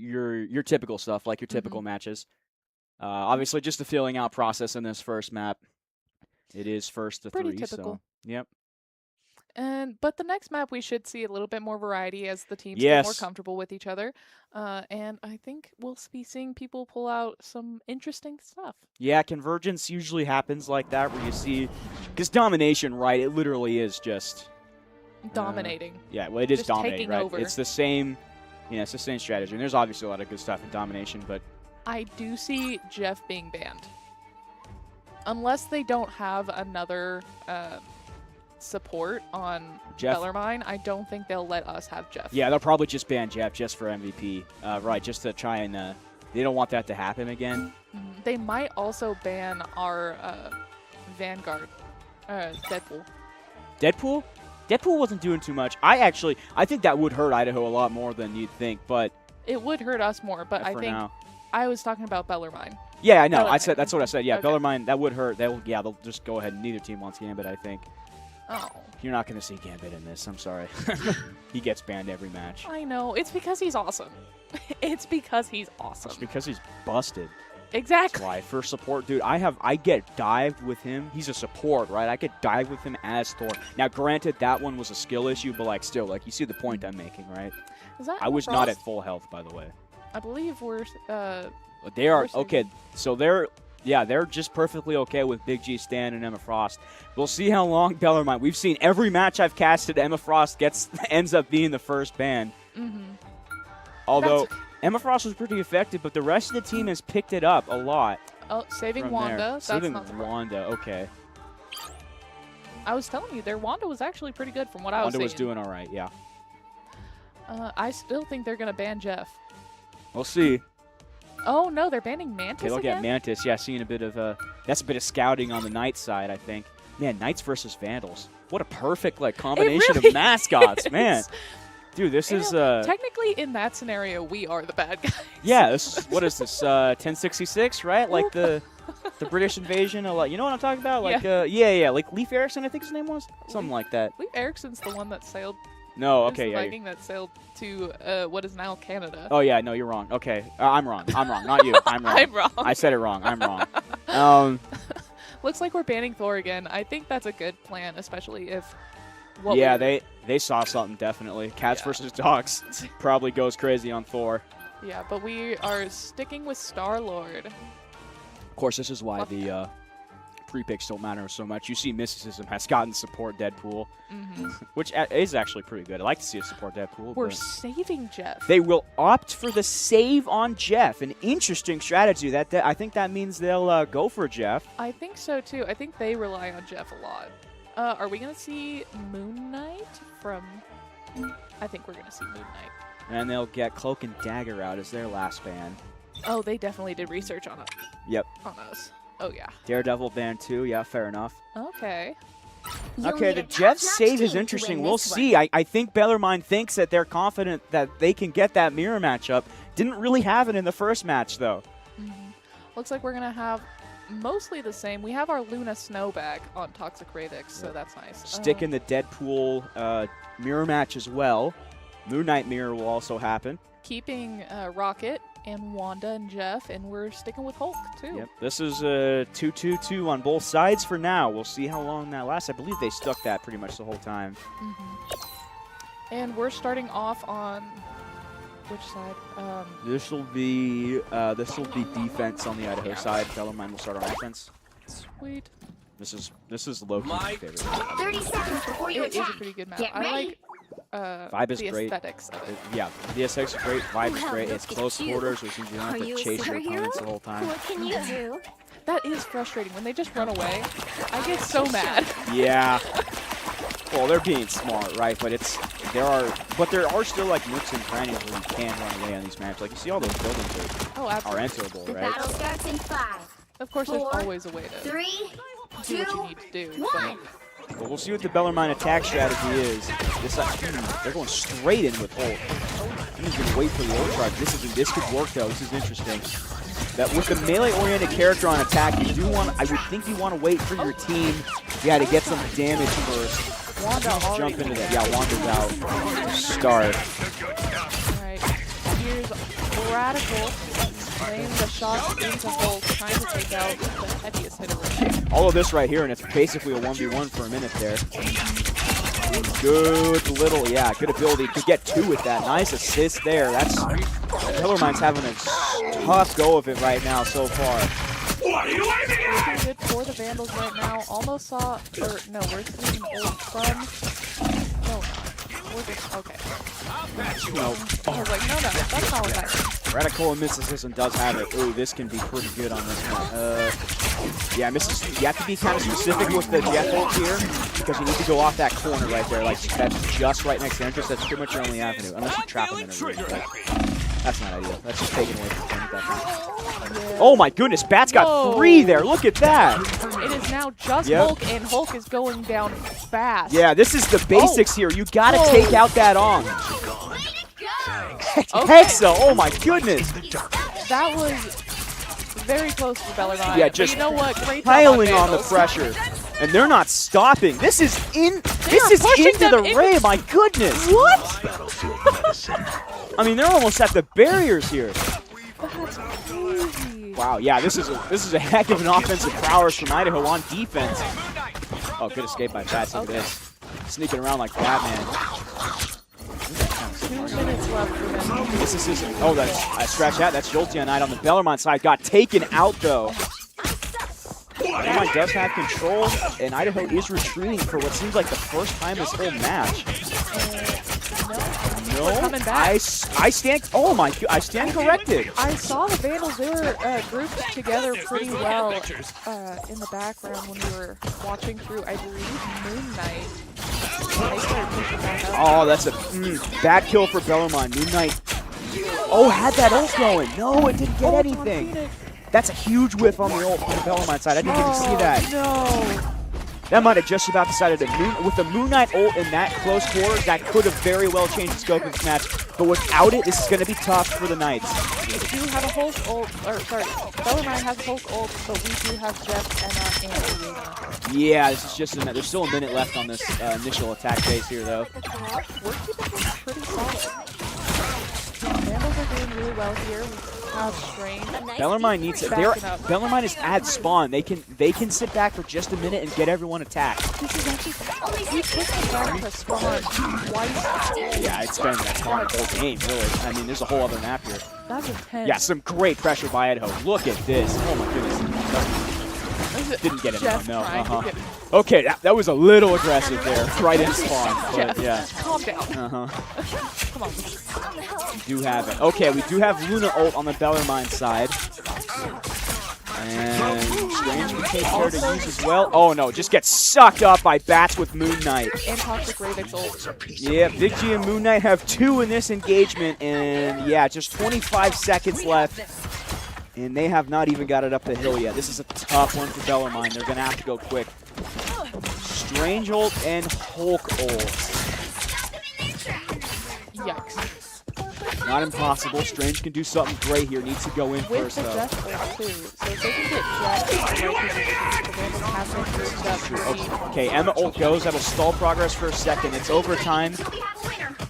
typical stuff, your typical matches. Obviously, just the filling out process in this first map. It is first to Pretty 3. typical. So, yep. But the next map we should see a little bit more variety as the teams get more comfortable with each other. And I think we'll be seeing people pull out some interesting stuff. Yeah, convergence usually happens like that where you see, because domination, right? It literally is just dominating. Yeah, well, it is just dominating, right? over. It's the same. Yeah, it's the same strategy. And there's obviously a lot of good stuff in domination, but I do see Jeff being banned, unless they don't have another support on Bellarmine. I don't think they'll let us have Jeff. Yeah, they'll probably just ban Jeff just for MVP, right? Just to try and they don't want that to happen again. They might also ban our Vanguard, Deadpool. Deadpool? Deadpool wasn't doing too much. I think that would hurt Idaho a lot more than you'd think, but it would hurt us more. But I think I was talking about Bellarmine. Yeah, I know. That's what I said. Yeah, okay. Bellarmine, that would hurt. They'll just go ahead. Neither team wants game, but I think. Oh. You're not going to see Gambit in this. I'm sorry. He gets banned every match. I know. It's because he's awesome. It's because he's awesome. It's because he's busted. Exactly. That's why. For support, dude, I get dived with him. He's a support, right? I get dived with him as Thor. Now, granted, that one was a skill issue, but like still, like you see the point I'm making, right? Is that I was Frost? not at full health, by the way. I believe we're. They are We're okay. So they're just perfectly okay with Big G Stan and Emma Frost. We'll see how long Bellarmine. We've seen every match I've casted. Emma Frost ends up being the first ban. Although Emma Frost was pretty effective, but the rest of the team has picked it up a lot. Oh, saving from Wanda. there. That's Saving not smart. Wanda. Okay. I was telling you, their Wanda was actually pretty good from what I was Wanda seeing. was doing all right. Yeah. I still think they're gonna ban Jeff. We'll see. Oh no, they're banning Mantis Okay, look again? at Mantis. Yeah, seeing a bit of that's a bit of scouting on the Knights side, I think. Man, Knights versus Vandals. What a perfect like combination really of mascots, is. man. Dude, this is technically in that scenario we are the bad guys. yeah. This is, what is this? 1066, right? Like the British invasion. Like you know what I'm talking about? Like yeah. Like Leif Erikson, I think his name was something like that. Leif Erikson's the one that sailed. No, He's okay, the yeah. Viking that sailed to what is now Canada. Oh yeah, no, you're wrong. Okay, I'm wrong. Not you. I'm wrong. I'm wrong. I said it wrong. I'm wrong. Looks like we're banning Thor again. I think that's a good plan, especially if. Yeah, they saw something definitely. Cats versus dogs probably goes crazy on Thor. Yeah, but we are sticking with Star-Lord. Of course, this is why the pre-picks don't matter so much. You see Mysticism has gotten support Deadpool, which is actually pretty good. I like to see a support Deadpool. We're but saving Jeff. they will opt for the save on Jeff. An interesting strategy. That I think that means they'll go for Jeff. I think so too. I think they rely on Jeff a lot. Are we going to see Moon Knight from... I think we're going to see Moon Knight. And they'll get Cloak and Dagger out as their last ban. Oh, they definitely did research on it. Yep. On us. Oh, yeah. Daredevil ban too. Yeah, fair enough. Okay. You'll Okay, need the a Jeff top-notch save is team to interesting. win We'll this see. one. I think Bellarmine thinks that they're confident that they can get that mirror matchup. Didn't really have it in the first match, though. Looks like we're going to have mostly the same. We have our Luna Snow back on Toxic Radix, so that's nice. Stick in the Deadpool mirror match as well. Moon Knight mirror will also happen. Keeping Rocket and Wanda and Jeff, and we're sticking with Hulk, too. Yep. This is a 2-2-2 on both sides for now. We'll see how long that lasts. I believe they stuck that pretty much the whole time. And we're starting off on... Which side? This will be defense on the Idaho side. Bellarmine will start on offense. Sweet. This is low-key my favorite. 30 seconds before you It is a attack. pretty good map. Get I ready. like Vibe is the great. aesthetics of it. Yeah, the aesthetics is great. Vibe is Well, great. It's look close at you. quarters, which means you don't have Are to you a chase your superhero? opponents the whole time. What can you do? That is frustrating. When they just run away, I get so mad. Yeah. Well, they're being smart, right? But there are still like nooks and crannies where you can run away on these maps. Like you see, all those buildings Oh, are absolutely. enterable, The right? battle starts in 5, Of course, there's 4, always a way to 3, do 2, what you need to do. 1. But we'll see what the Bellarmine attack strategy is. They're going straight in with ult. I'm just gonna wait for the ult charge. This could work though. This is interesting. That with the melee-oriented character on attack, I would think you want to wait for your team, to get some damage first. Wanda already Jump into that. Yeah, Wanda's out. Start. Alright, here's Radical laying the shots into Hulk, trying to take out the heaviest hitter right. All of this right here, and it's basically a 1v1 for a minute there. Good little, good ability. Could get 2 with that. Nice assist there. Bellarmine's having a tough go of it right now so far. Looking good for the Vandals right now. Almost saw, or no, we're seeing an ult from, no, we're just, okay. No. I was like, no, that's not what that is. Radical and Mysticism does have it. Ooh, this can be pretty good on this one. Yeah, you have to be kind of specific with the Jeff ult here, because you need to go off that corner right there. Like, that's just right next to entrance. That's pretty much your only avenue, unless you trap him in a room. But that's not ideal. That's just taken away from him at that point. Oh my goodness, Bat's got 3 there. Look at that. It is now just Hulk, and Hulk is going down fast. Yeah, this is the basics here. You got to Whoa. take out that on. Hexa, oh my goodness. That was very close for Bellarmine. Yeah, But just you know what? Great job piling on the Vandals. pressure. And they're not stopping. This is into the them ray. My goodness. What? I mean, they're almost at the barriers here. That's crazy. Wow. Yeah, this is a heck of an offensive prowess from Idaho on defense. Oh, good escape by Bats. Look at this. Sneaking around like Batman. 2 minutes left for them. This is his. Oh, that's scratch that. That's Jolteon on the Bellarmine side. Got taken out though. Bellarmine does have control, and Idaho is retreating for what seems like the first time this whole match. No, We're coming back. I stand. Oh my! I stand corrected. I saw the Vandals. They were grouped together pretty well in the background when we were watching through, I believe, Moon Knight. They started pushing back up. Oh, that's a bad kill for Bellarmine. Moon Knight. Oh, had that ult going. No, it didn't get anything. That's a huge whiff on the ult from the Bellarmine side. I didn't even see that. No. That might have just about decided to with the Moon Knight ult in that close quarters, that could have very well changed the scope of this match. But without it, this is going to be tough for the Knights. We do have a Hulk ult, or sorry, Bellarmine has a Hulk ult, but we do have Jeff, Emma, and Luna. Yeah, this is just there's still a minute left on this initial attack phase here, though. We're keeping things pretty solid. Vandals are doing really well here. We have Strain. Bellarmine needs it. Bellarmine is at spawn. They can sit back for just a minute and get everyone attacked. This is actually, we pushed them down to spawn twice. Yeah, it's been that spawn the whole game, really. I mean, there's a whole other map here. That's intense. Yeah, some great pressure by Idaho. Look at this. Oh my goodness. Didn't get anyone, no. Okay, that was a little aggressive there. Right in spawn. But, yeah. Calm down. Come on. We do have it. Okay, we do have Luna ult on the Bellarmine side. And Strange can take care to use as well. Oh no, just gets sucked up by Bats with Moon Knight. And Toxic Ravix ult. Yeah, Big G and Moon Knight have 2 in this engagement. And yeah, just 25 seconds left. And they have not even got it up the hill yet. This is a tough one for Bellarmine. They're going to have to go quick. Strange ult and Hulk ult. Yikes. Not impossible. Strange can do something great here. Needs to go in With first, the though. Jeff ult, too. So if they can get Jeff in the right position, the Vandals have been grouped up pretty. Okay, Emma ult goes. That'll stall progress for a second. It's overtime.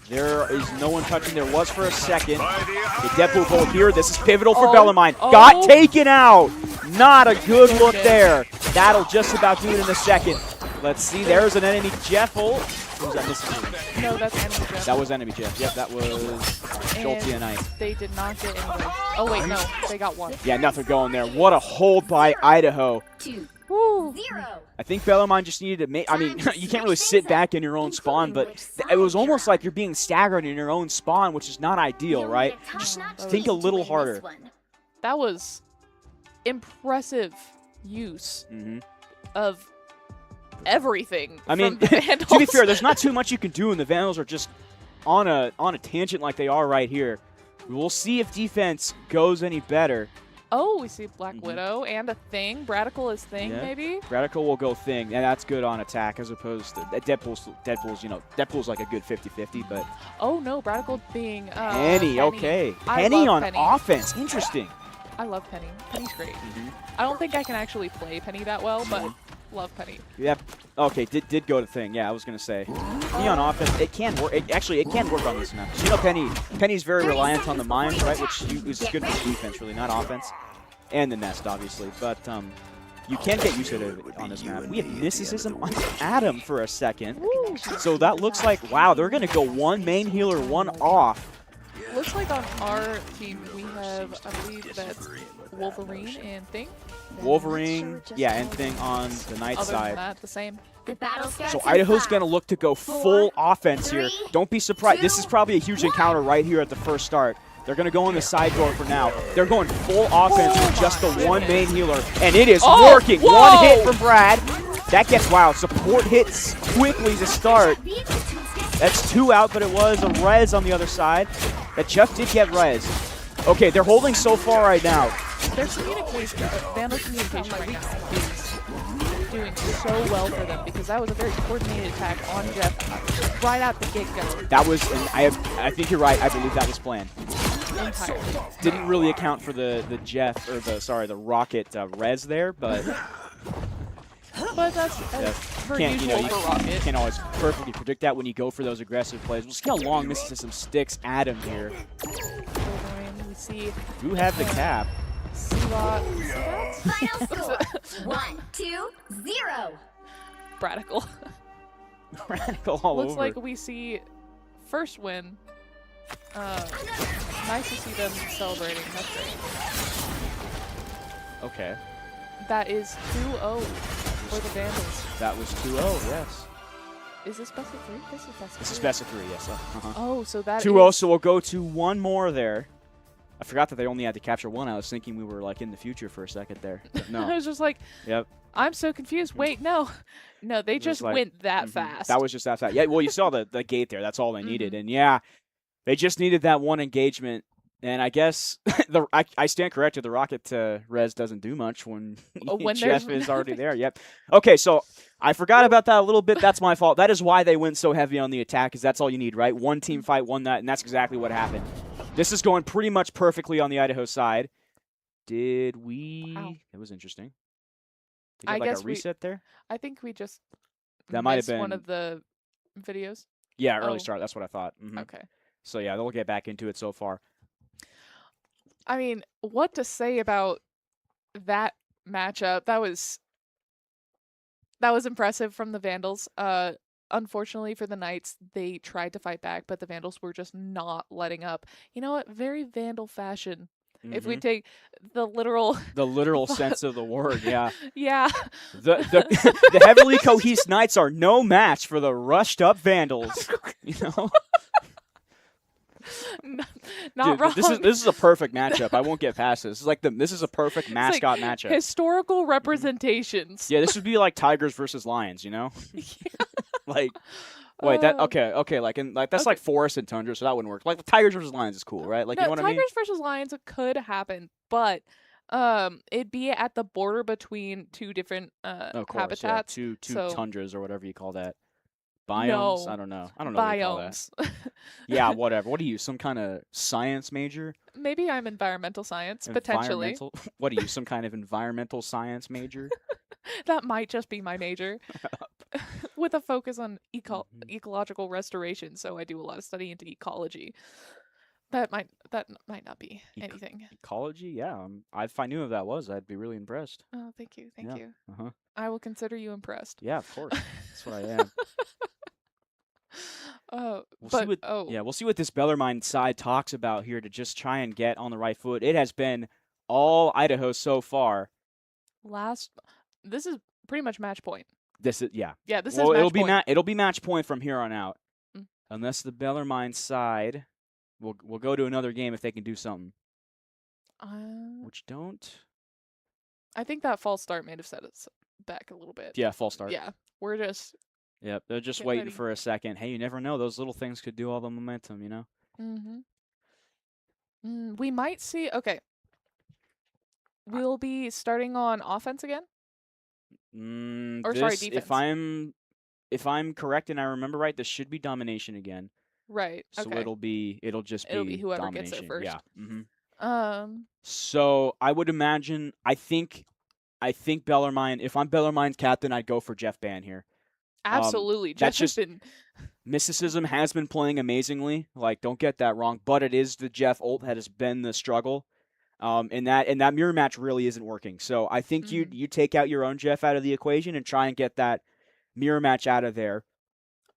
There is no one touching. There was for a second. The Deadpool goal here. This is pivotal for Bellarmine. Got taken out. Not a good look there. That'll just about do it in a second. Let's see. There's an enemy Jeff ult. Was that missing? No, that's enemy Jeff. That was enemy Jeff. Yep, that was Jolteon Knight. They did not get any. Oh wait, no, they got one. Yeah, nothing going there. What a hold by Idaho. 2-0. I think Bellarmine just needed to make. I mean, you can't really sit back in your own spawn, but it was almost like you're being staggered in your own spawn, which is not ideal, right? Just think a little harder. That was impressive use of everything. I mean, from the Vandals. to be fair, there's not too much you can do, and the Vandals are just on a tangent like they are right here. We'll see if defense goes any better. Oh, we see Black Widow and a Thing. Bradical is Thing, maybe? Bradical will go Thing, and that's good on attack as opposed to Deadpool's, you know, Deadpool's like a good 50-50, but... Oh, no, Bradical being Penny, okay. Penny on offense, interesting. I love Penny. Penny's great. I don't think I can actually play Penny that well, but love Penny. Yeah, okay, did go to Thing, yeah, I was going to say. Penny on offense, it can work, it can work on this map. You know, Penny's very reliant on the mines, right, which is good for defense, really, not offense. And the nest, obviously, but you can get used to it on this map. We have mysticism on Adam for a second. So that looks like, wow, they're going to go one main healer, one off. Looks like on our team we have, I believe that's Wolverine and Thing. Wolverine, yeah, and Thing on the Knight Other side. than that, the same. So Idaho's going to look to go full offense here. Don't be surprised. This is probably a huge encounter right here at the first start. They're going to go on the side door for now. They're going full offense with just the one main healer, and it is working. Whoa. 1 hit from Brad. That gets, wow, support hits quickly to start. That's 2 out, but it was a res on the other side. That Jeff did get res. Okay, they're holding so far right now. Their communication, Vandal communication right now is doing so well for them because that was a very coordinated attack on Jeff right out the get-go. That was, and I think you're right. I believe that was planned. Entirely. Didn't really account for the Jeff, or the Rocket res there, but But that's per usual you for Rocket. can't always perfectly predict that when you go for those aggressive plays. We'll see how long Mysticism sticks at him here. Bellarmine, we see Do have the cap. C-Bot. Final score 1-2-0. Radical. Radical all Looks over. like we see first win. Nice to see them celebrating. That's great. Okay. That is 2-0 for the Vandals. That was 2-0, yes. Is this best of 3? This is best of 3. This is best of 3, yes. Oh, so that 2-0, is... so we'll go to one more there. I forgot that they only had to capture one. I was thinking we were like in the future for a second there. But no. I was just like, Yep. I'm so confused. Wait, no. No, they just like- went that fast. That was just that fast. Yeah, well, you saw the gate there. That's all they needed. And yeah, they just needed that one engagement. And I guess I stand corrected. The rocket res doesn't do much when, when Jeff there's- is already there. Yep. Okay, so I forgot about that a little bit. That's my fault. That is why they went so heavy on the attack, because that's all you need, right? One team fight, one that, and that's exactly what happened. This is going pretty much perfectly on the Idaho side. Did we? Wow. That was interesting. Did I you have, like guess a reset there? I think we just That might have missed one been- of the videos. Yeah, early Oh. start. That's what I thought. Okay. So yeah, they'll get back into it so far. I mean, what to say about that matchup? That was impressive from the Vandals. Unfortunately for the Knights, they tried to fight back, but the Vandals were just not letting up. You know what? Very Vandal fashion. If we take the literal the literal sense of the word, yeah. yeah. The heavily cohesed Knights are no match for the rushed up Vandals. You know? Not Dude, wrong. this is a perfect matchup. I won't get past this. This is a perfect mascot matchup. Historical representations. Yeah, this would be like Tigers versus Lions, you know? Like wait, that's like forest and tundra, so that wouldn't work. Like the Tigers versus Lions is cool, right? Like No, you know what I mean? Tigers versus Lions could happen, but it'd be at the border between two different Of course, habitats. yeah. Two so- tundras or whatever you call that. Biomes? No. I don't know. I don't know what you call that. Biomes. Yeah, whatever. What are you, some kind of science major? Maybe I'm environmental science, potentially. Environmental- What are you, some kind of environmental science major? That might just be my major. With a focus on ecological restoration, so I do a lot of study into ecology. That might not be anything. Ecology? Yeah. If I knew what that was, I'd be really impressed. Oh, thank you. Thank Yeah. you. Uh-huh. I will consider you impressed. Yeah, of course. That's what I am. We'll see what this Bellarmine side talks about here to just try and get on the right foot. It has been all Idaho so far. This is pretty much match point. This is Yeah, this is well, match point. it'll be match point from here on out, Mm. unless the Bellarmine side will go to another game if they can do something. Which don't. I think that false start may have set us back a little bit. Yeah, false start. Yeah, we're just. Yep, they're just Get waiting ready. for a second. Hey, you never know; those little things could do all the momentum, you know. We might see. Okay. We'll be starting on offense again. Or sorry, defense. If I'm correct and I remember right, this should be domination again. Right. So okay. it'll be whoever gets there domination. first. Yeah. So I would imagine. I think Bellarmine. If I'm Bellarmine's captain, I'd go for Jeff Ban here. Absolutely. that's Jeff has just- been. Mysticism has been playing amazingly. Like, don't get that wrong, but it is the Jeff ult that has been the struggle. And that mirror match really isn't working. So I think you take out your own Jeff out of the equation and try and get that mirror match out of there.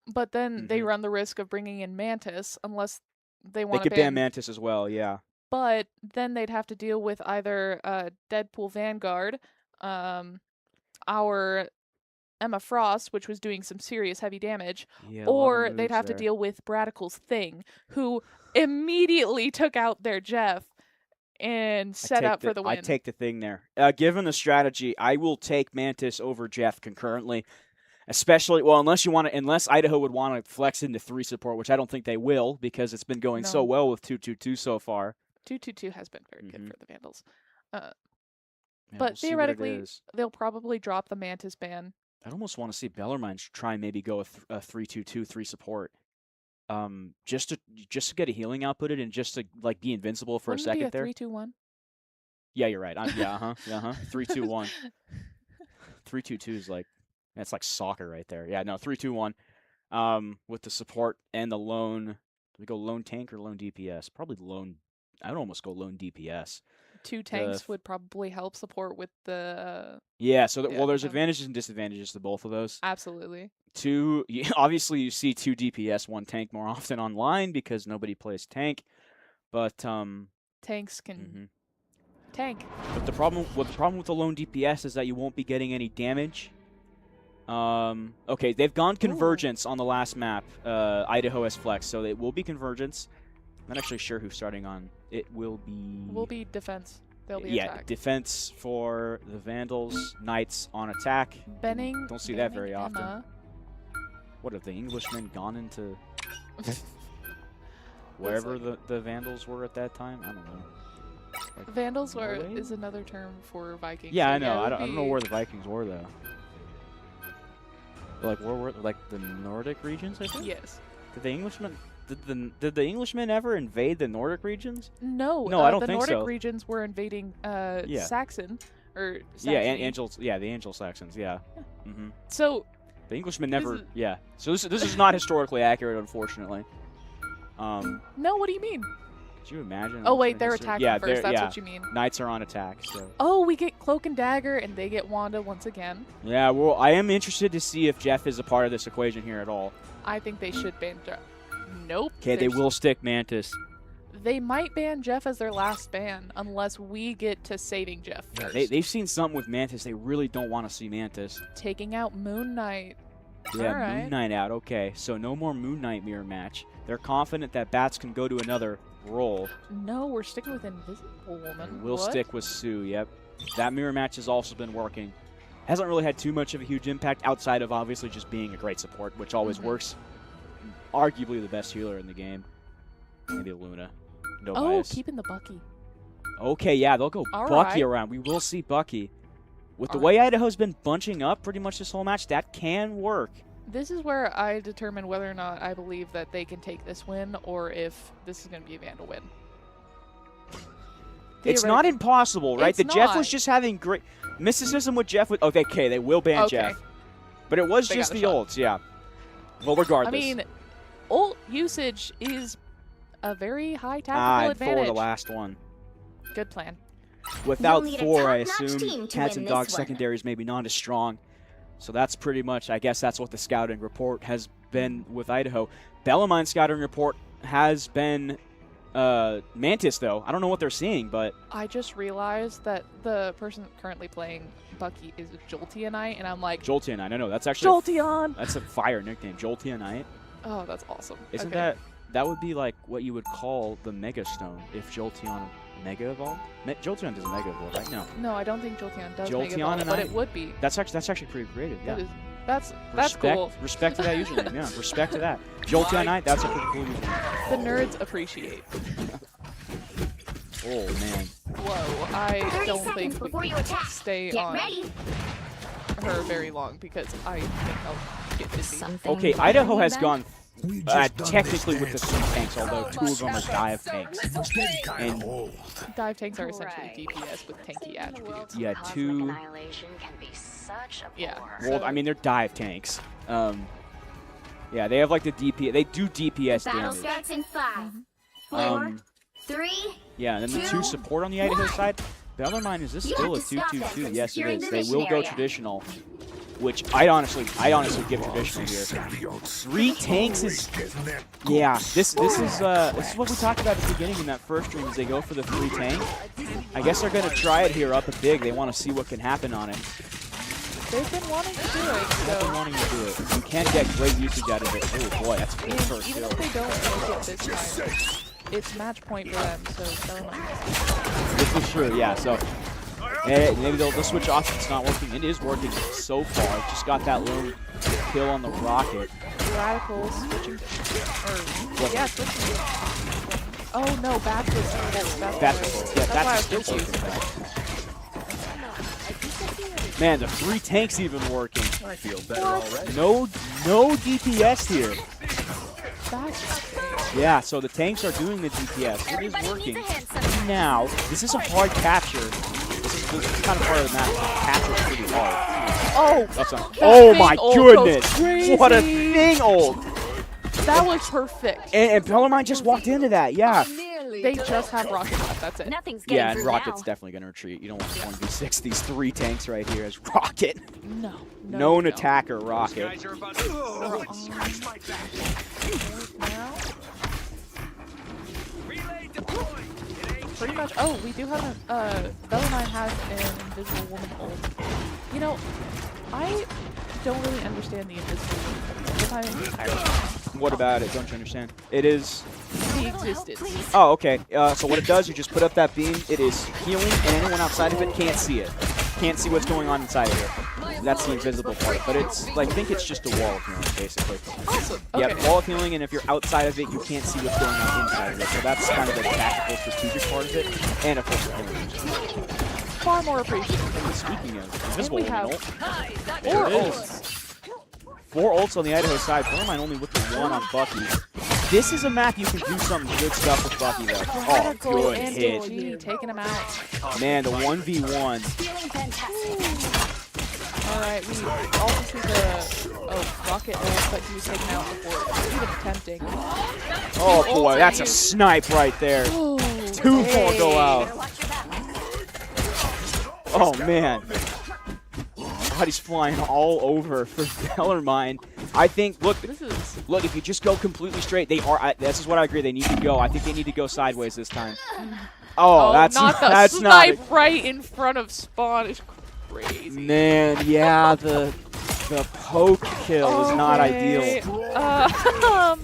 But then they run the risk of bringing in Mantis unless they They want to could ban Mantis as well. Yeah. But then they'd have to deal with either Deadpool Vanguard, our Emma Frost, which was doing some serious heavy damage, Yeah, a lot of or they'd moves have to there. deal with Bradical's Thing, who immediately took out their Jeff and set up for the win. I take the thing there. Given the strategy, I will take Mantis over Jeff concurrently. Especially, well, unless Idaho would want to flex into 3 support, which I don't think they will because it's been going so No. well with 2-2-2 so far. 2-2-2 has been very good for the Vandals. Yeah, But we'll see what it theoretically, is. they'll probably drop the Mantis ban. I'd almost want to see Bellarmine try and maybe go with a 3-2-2, 3 support. Just to get a healing outputted and just to like be invincible for Wouldn't a it be second there. 3-2-1? Yeah, you're right. 3-2-1. 3-2-2 is like That's like soccer right there. Yeah, no, 3-2-1. With the support and the lone. Do we go lone tank or lone DPS? Probably lone. I would almost go lone DPS. 2 tanks would probably help support with the. Yeah. So Yeah, well, there's advantages and disadvantages to both of those. Absolutely. Obviously, you see 2 DPS, 1 tank more often online because nobody plays tank. But tanks can tank. But the problem with the lone DPS is that you won't be getting any damage. Okay, they've gone convergence on the last map. Idaho has flex, so it will be convergence. I'm not actually sure who's starting on. It will be Defense. They'll be attack. Defense for the Vandals. Knights on attack. Benning. Don't see that very often. Emma. What have the Englishmen gone into wherever the Vandals were at that time? I don't know. Like Vandals Norway? is another term for Vikings. Yeah, so I know. it I would don't know be- where the Vikings were though. Like where were like the Nordic regions? I think. Yes. Did the Englishmen ever invade the Nordic regions? No. No, I don't the think Nordic so. regions were invading Saxon or Saxony. Yeah, Angels. Yeah, the Angel Saxons. Yeah. Mm-hmm. So The Englishmen never. Yeah. So this is not historically accurate, unfortunately. no, what do you mean? Could you imagine? Oh wait, alternate they're history? attacking Yeah, first. That's yeah. what you mean. Knights are on attack. So. Oh, we get Cloak and Dagger, and they get Wanda once again. Yeah. Well, I am interested to see if Jeff is a part of this equation here at all. I think they should ban Jeff. Nope. Okay, they will stick Mantis. They might ban Jeff as their last ban unless we get to saving Jeff Yeah, first. they've seen something with Mantis. They really don't want to see Mantis. Taking out Moon Knight. Yeah, Alright. Moon Knight out. Okay, so no more Moon Knight mirror match. They're confident that Bats can go to another role. No, we're sticking with Invisible Woman. We'll What? stick with Sue, yep. That mirror match has also been working. Hasn't really had too much of a huge impact outside of obviously just being a great support, which always works. Arguably the best healer in the game. Maybe Luna. No Oh, bias. keeping the Bucky. Okay, yeah, they'll go All Bucky right. around. We will see Bucky. With the All way Idaho's been bunching up pretty much this whole match, that can work. This is where I determine whether or not I believe that they can take this win or if this is going to be a Vandal win. It's not impossible, right? It's The Jeff was not. just having great mysticism with Jeff. Okay, they will ban Okay. Jeff. But it was They just got a the shot. ults, yeah. Well, regardless. I mean, ult usage is a very high tactical For advantage. the last one. Good plan. Without need a 4, I top-notch assume team to Cats win and this Dogs one. secondaries maybe not as strong. So that's pretty much, I guess that's what the scouting report has been with Idaho. Bellarmine scouting report has been Mantis, though. I don't know what they're seeing, but I just realized that the person currently playing Bucky is Jolteonite, and I'm like, Jolteonite, I know, that's actually Jolteon! that's a fire nickname, Jolteonite. Oh, that's awesome. Isn't Okay. that would be like what you would call the Mega Stone if Jolteon Mega Evolved? Jolteon doesn't Mega Evolve, right? No. No, I don't think Jolteon does Jolteon Mega Ball, and but I- it would be. That's actually pretty creative, yeah. That is, that's Respect, cool. Respect to that username, yeah. Respect to that. Jolteonite, that's a pretty cool username. The nerds appreciate. Oh, man. Whoa, I 30 don't seconds think we before you can attack. stay Get on ready. her very long because I think I'll get busy. Okay, Idaho has gone technically with the 3 tanks, although 2 of them are dive tanks. And Dive tanks are essentially DPS with tanky attributes. yeah, 2. Annihilation can be such a Yeah. bore. Well, I mean, they're dive tanks. Yeah, they have like the DPS. They do DPS Battle damage. starts in 5, 4, Um, 3. Yeah, and then the 2 2, support on the Idaho 1. side. Bellarmine, is this You still a have to stop them 2-2-2? from Yes, it securing is. the They mission will go area. traditional, which I honestly give traditional here. 3 tanks is yeah. This is what we talked about at the beginning in that first stream. Is they go for the 3 tank. I guess they're gonna try it here up a big. They want to see what can happen on it. They've been wanting to do it, They've been so wanting to do it. You can get great usage out of it. Oh boy, that's a good first even kill. if they don't make it this time, it's match point for them, so Bellarmine. This is true, yeah. So maybe they'll switch off if it's not working. It is working so far. Just got that lone kill on the rocket. Radicals switching What? yeah, switching. Oh no, Bats was that's Yeah, why I was still confused. working. Man, the 3 tanks even working. I feel better already. No DPS here. That's Yeah, so the tanks are doing the DPS. It is working. Now, this is a hard capture. This is kind of part of the map. The capture is pretty hard. Oh, That's not, that oh thing my ult goes goodness! What a crazy. thing ult! That was perfect. And Bellarmine just walked into that. Yeah. They just have rocket left. That's it. Nothing's getting Yeah, and through Rocket's now. definitely gonna retreat. You don't want to 1v6 these 3 tanks right here as Rocket. No. Known attacker Rocket. Now. Pretty much. Oh, we do have a. Bellarmine has an invisible woman ult. You know, I don't really understand the invisible woman. What about it? Don't you understand? It is. The existence. Oh, okay. So what it does, you just put up that beam. It is healing, and anyone outside of it can't see it. Can't see what's going on inside of it. That's the invisible part. But it's, I think it's just a wall of healing, basically. Awesome. Okay. Yep, wall of healing, and if you're outside of it, you can't see what's going on inside of it. So that's kind of the tactical, strategic part of it. And of course, the healing. Far more appreciated. Speaking of invisible we woman have ult, 4 there it is. ults. 4 ults on the Idaho side. Bellarmine only with the 1 on Bucky. This is a map you can do some good stuff with Bucky, though. Oh, Radical good and hit. DG taking him out. Man, the 1v1. Feeling fantastic. Alright, we also see the rocket ult, but he was taken out before even attempting. Oh boy, that's a snipe right there. Oh, 2 more go out. Better watch your back. Oh man. Body's flying all over for Bellarmine. I think, look, if you just go completely straight, they are. This is what I agree. They need to go. I think they need to go sideways this time. Oh, that's not the that's snipe not. right in front of Spawn is crazy. Man, yeah, the poke kill is not Okay. ideal.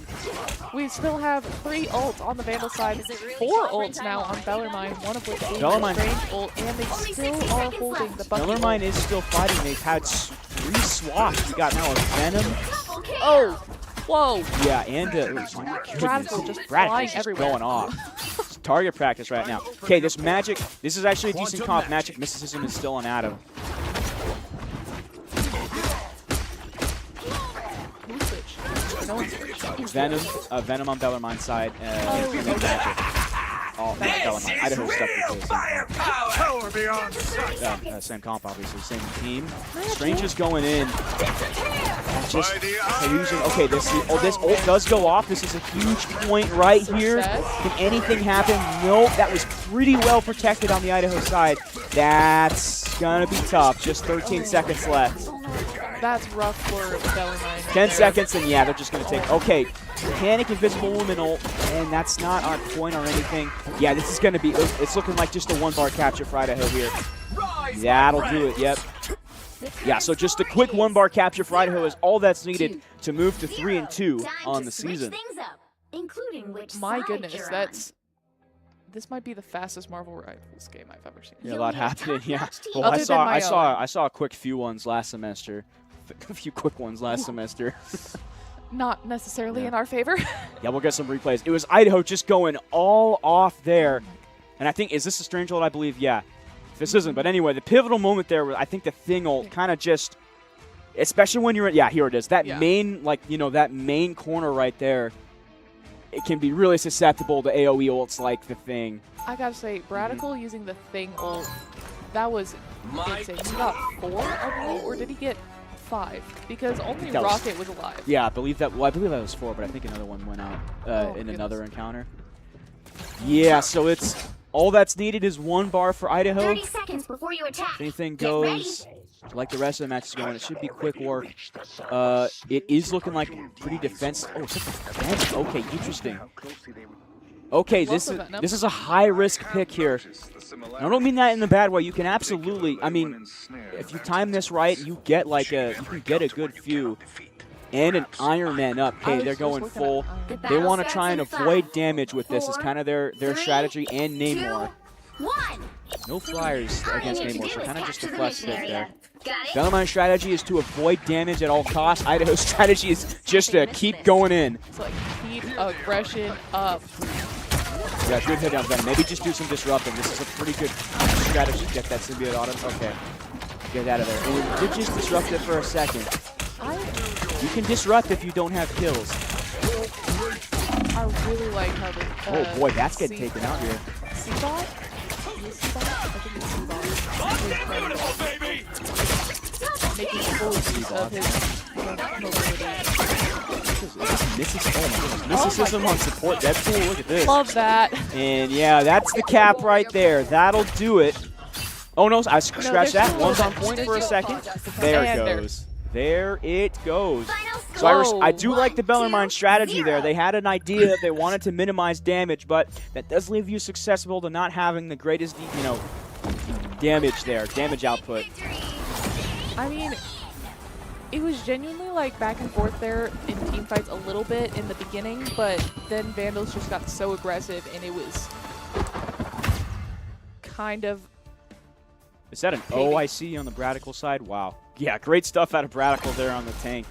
We still have 3 ults on the Vandal side, 4 ults now on Bellarmine, one of which being the Bellarmine- strange ult, and they still are holding the Bucky Bellarmine ult. is still fighting. They've had 3 swaps. We got now a Venom. Oh, whoa. Yeah, and oh my goodness. Radical just Radical's flying just everywhere. going off. It's target practice right now. Okay, this Magic, this is actually a decent comp. Magic Mysticism is still on Adam. Who's switch? No one's switched. Venom on Bellarmine's side. And then Magic. Oh, Bellarmine. Idaho stuck with the same comp, obviously. Same team. Strange is going in. Just using. Okay, this ult does go off. This is a huge point right here. Can anything happen? Nope. That was pretty well protected on the Idaho side. That's gonna be tough. Just 13 seconds left. That's rough for Bellarmine. 10 seconds, and yeah, they're just gonna take. Okay, Panic Invisible Woman ult, and that's not on point or anything. Yeah, this is gonna be. It's looking like just a 1-bar capture for Idaho here. That'll do it. Yep. Yeah, so just a quick 1-bar capture for Idaho is all that's needed to move to 3-2 on the season. Including which My side goodness, you're on. this might be the fastest Marvel Rivals game I've ever seen. Yeah, a lot happening. Yeah. Well, Other than my I saw a quick few ones last semester. A few quick ones last semester. Not necessarily Yeah. in our favor. Yeah, we'll get some replays. It was Idaho just going all off there. And I think, is this a strange ult? I believe, yeah. This isn't, but anyway, the pivotal moment there, I think the Thing ult kind of just, especially when you're in, yeah, here it is. That main, that main corner right there, it can be really susceptible to AoE ults like the Thing. I gotta say, Radical using the Thing ult, that was insane. He got 4, I believe, or did he get 5? Because only that Rocket was alive. Yeah, I believe that was 4, but I think another one went out in another encounter. Yeah, so it's all that's needed is 1 bar for Idaho. 30 seconds before you attack. If anything Get ready. goes like the rest of the match is going, it should be quick work. It is looking like pretty defense. Oh, it's a defense. Okay, interesting. Okay, this is a high-risk pick here. I don't mean that in a bad way. You can absolutely, I mean, if you time this right, you get you can get a good few. And an Iron Man up. Okay, they're going full. They want to try and avoid damage with this. Is kind of their strategy. And Namor. No flyers against Namor, so kind of just a flex hit there. Bellarmine's strategy is to avoid damage at all costs. Idaho's strategy is just to keep going in. It's like keep aggression up. Yeah, good hit on Venom. Maybe just do some disrupting. This is a pretty good strategy. Get that symbiote on him. Okay. Get out of there. And we did just disrupt it for a second. You can disrupt if you don't have kills. I really like how the Oh boy, that's getting taken out here. C-Bot? I think it's C-Bot. Making full use of his mobility. Mysticism on support. Deadpool, look at this. Love that. And yeah, that's the cap right there. That'll do it. Oh no, I scratched that. One's on point for a second. There it goes. There it goes. So I do like the Bellarmine strategy there. They had an idea. They wanted to minimize damage, but that does leave you susceptible to not having the greatest, damage there, damage output. I mean, it was genuinely like back and forth there in team fights a little bit in the beginning, but then Vandals just got so aggressive and it was kind of... Is that an OIC on the Bradical side? Wow. Yeah, great stuff out of Bradical there on the tank.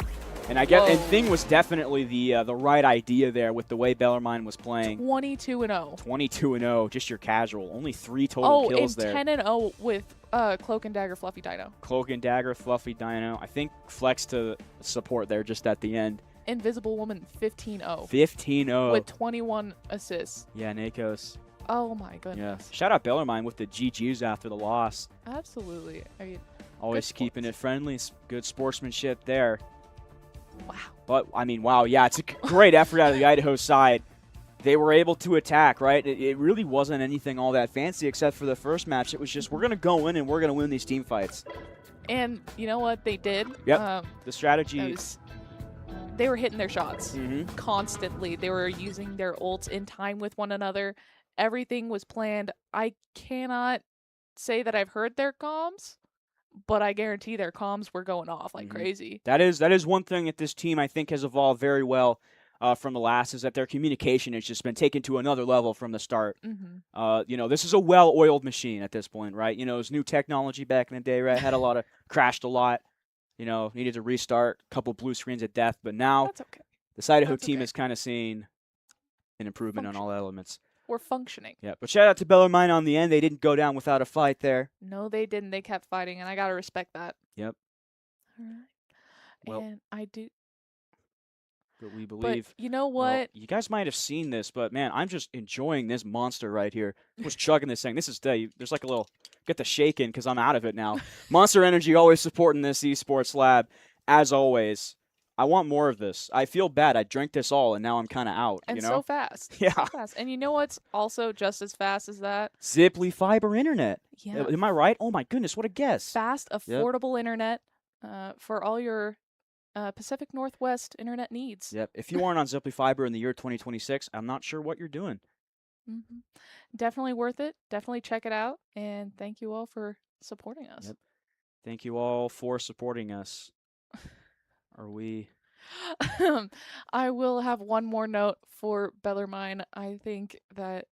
And I guess, and Thing was definitely the right idea there with the way Bellarmine was playing. 22-0. 22-0, just your casual. Only 3 total kills there. 10-0 with Cloak and Dagger Fluffy Dino. Cloak and Dagger Fluffy Dino. I think flex to support there just at the end. Invisible Woman 15-0. 15-0. With 21 assists. Yeah, Nakos. Oh my goodness. Yeah. Shout out Bellarmine with the GGs after the loss. Absolutely. I mean, always keeping it friendly. Good sportsmanship there. Wow. But, I mean, wow, yeah, it's a great effort out of the Idaho side. They were able to attack, right? It really wasn't anything all that fancy except for the first match. It was just, we're going to go in and we're going to win these team fights. And you know what they did? Yep, the strategy. They were hitting their shots constantly. They were using their ults in time with one another. Everything was planned. I cannot say that I've heard their comms, but I guarantee their comms were going off like crazy. That is one thing that this team I think has evolved very well from the last, is that their communication has just been taken to another level from the start. This is a well-oiled machine at this point, right? It was new technology back in the day, right? Had crashed a lot. Needed to restart, a couple blue screens of death, but now this Idaho team is kind of seeing an improvement on all elements. We're functioning. Yeah, but shout out to Bellarmine on the end. They didn't go down without a fight there. No, they didn't. They kept fighting, and I got to respect that. Yep. All right. Well, and I do. But we believe. But you know what? Well, you guys might have seen this, but man, I'm just enjoying this monster right here. I was chugging this thing. This is there's like a little, get the shaking because I'm out of it now. Monster Energy always supporting this esports lab, as always. I want more of this. I feel bad. I drank this all, and now I'm kind of out. And so fast. Yeah. So fast. And you know what's also just as fast as that? Ziply fiber internet. Yeah. Am I right? Oh my goodness, what a guess. Fast, affordable internet for all your Pacific Northwest internet needs. Yep. If you aren't on Ziply Fiber in the year 2026, I'm not sure what you're doing. Definitely worth it. Definitely check it out. And thank you all for supporting us. Yep. Thank you all for supporting us. Are we? I will have one more note for Bellarmine. I think that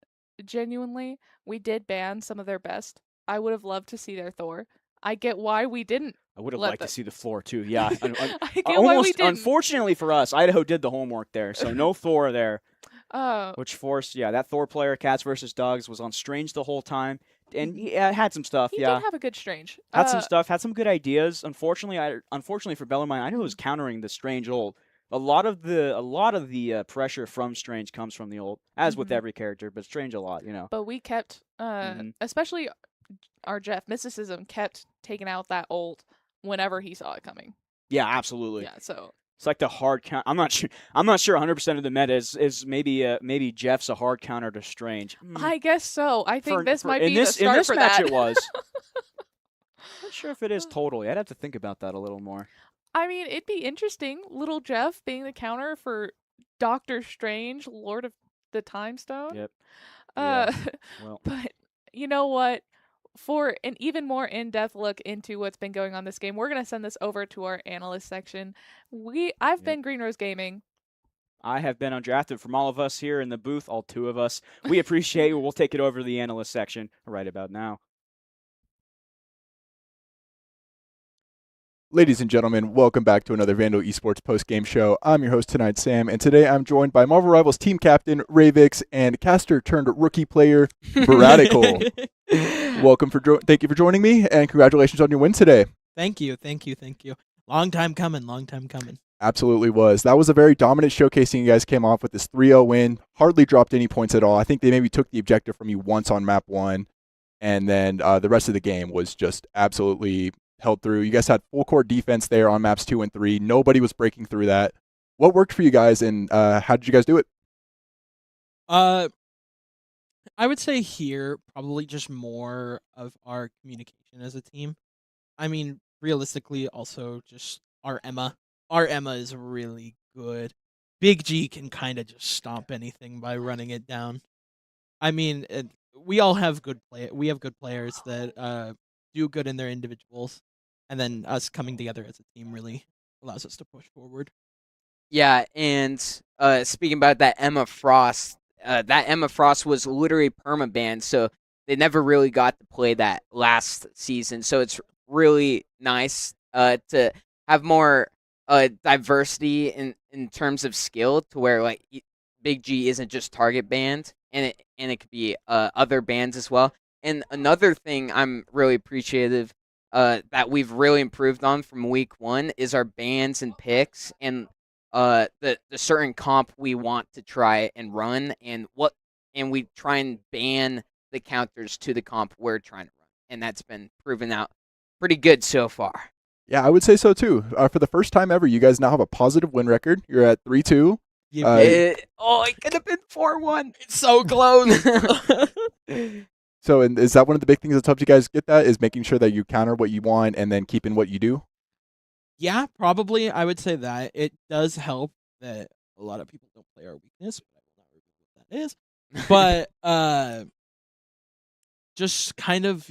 genuinely we did ban some of their best. I would have loved to see their Thor. I get why we didn't. I would have liked to see the floor too. Yeah. I get why we didn't. Unfortunately for us, Idaho did the homework there, so no Thor there. Which forced, that Thor player, Cats versus Dogs, was on Strange the whole time. And had some stuff, He did have a good Strange. Had some stuff, had some good ideas. Unfortunately for Bellarmine, Idaho was countering the Strange ult. A lot of the pressure from Strange comes from the ult, as with every character, but Strange a lot, But we kept, especially our Jeff, Mysticism kept taking out that ult whenever he saw it coming. Yeah, absolutely. Yeah, so it's like the hard count. I'm not sure 100% of the meta is maybe Jeff's a hard counter to Strange. I guess so. I think this might be the start in this for match that. It was. Not sure if it is totally. I'd have to think about that a little more. I mean, it'd be interesting, little Jeff being the counter for Doctor Strange, Lord of the Time Stone. Yep. Well. But you know what? For an even more in-depth look into what's been going on this game, we're going to send this over to our analyst section. I've been Green Rose Gaming. I have been Undrafted. From all of us here in the booth, all 2 of us. We appreciate you. We'll take it over to the analyst section right about now. Ladies and gentlemen, welcome back to another Vandal Esports post-game show. I'm your host tonight, Sam, and today I'm joined by Marvel Rivals team captain, Ravix, and caster-turned-rookie player, Baradical. Thank you for joining me, and congratulations on your win today. Thank you. Long time coming. Absolutely was. That was a very dominant showcasing. You guys came off with this 3-0 win, hardly dropped any points at all. I think they maybe took the objective from you once on map 1, and then the rest of the game was just absolutely held through. You guys had full court defense there on maps 2 and 3. Nobody was breaking through that. What worked for you guys, and how did you guys do it? I would say here probably just more of our communication as a team. I mean, realistically, also just our Emma. Our Emma is really good. Big G can kind of just stomp anything by running it down. I mean, we all have we have good players that do good in their individuals, and then us coming together as a team really allows us to push forward. Yeah, and speaking about that Emma Frost was literally permabanned, so they never really got to play that last season. So it's really nice to have more diversity in terms of skill, to where like Big G isn't just target banned, and it could be other bands as well. And another thing I'm really appreciative that we've really improved on from week 1 is our bans and picks, and the certain comp we want to try and run, and we try and ban the counters to the comp we're trying to run, and that's been proven out pretty good so far. Yeah, I would say so too. For the first time ever, you guys now have a positive win record. You're at 3-2. It could have been 4-1. It's so close. So, and is that one of the big things that's helped you guys get that, is making sure that you counter what you want and then keeping what you do? Yeah, probably. I would say that it does help that a lot of people don't play our weakness, but I will not reveal what that is. But just kind of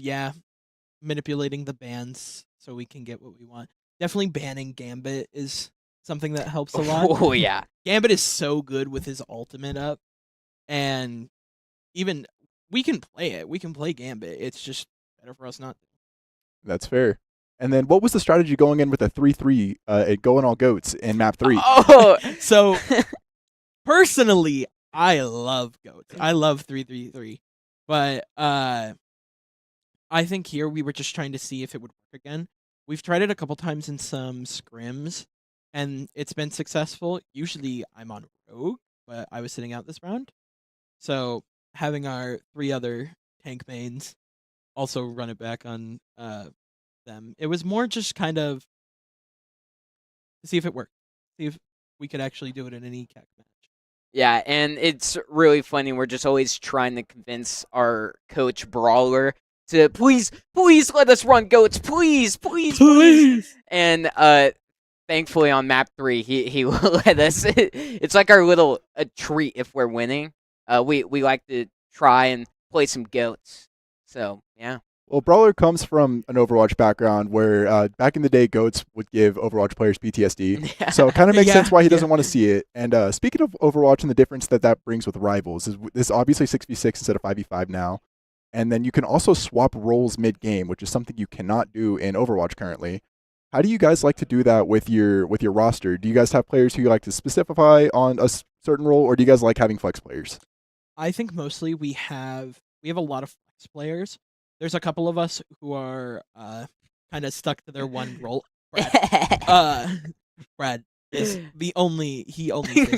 manipulating the bans so we can get what we want. Definitely banning Gambit is something that helps a lot. Oh yeah, Gambit is so good with his ultimate up, and even we can play it. We can play Gambit. It's just better for us not to. That's fair. And then what was the strategy going in with a 3-3 going all goats in map 3? Oh, So personally, I love goats. I love 3-3-3. But I think here we were just trying to see if it would work again. We've tried it a couple times in some scrims, and it's been successful. Usually I'm on rogue, but I was sitting out this round. So having our 3 other tank mains also run it back on them. It was more just kind of to see if it worked. See if we could actually do it in an ECAC match. yeah, and it's really funny. We're just always trying to convince our coach Brawler to please let us run goats, please. And thankfully on map 3, he will let us. It's like our little treat if we're winning. We like to try and play some goats. So yeah. Well, Brawler comes from an Overwatch background where back in the day, goats would give Overwatch players PTSD. Yeah. So it kind of makes sense why he doesn't Yeah. want to see it. And speaking of Overwatch and the difference that brings with rivals, is this obviously 6v6 instead of 5v5 now. And then you can also swap roles mid-game, which is something you cannot do in Overwatch currently. How do you guys like to do that with your roster? Do you guys have players who you like to specify on a certain role, or do you guys like having flex players? I think mostly we have a lot of flex players. There's a couple of us who are kind of stuck to their one role. Brad is he only stays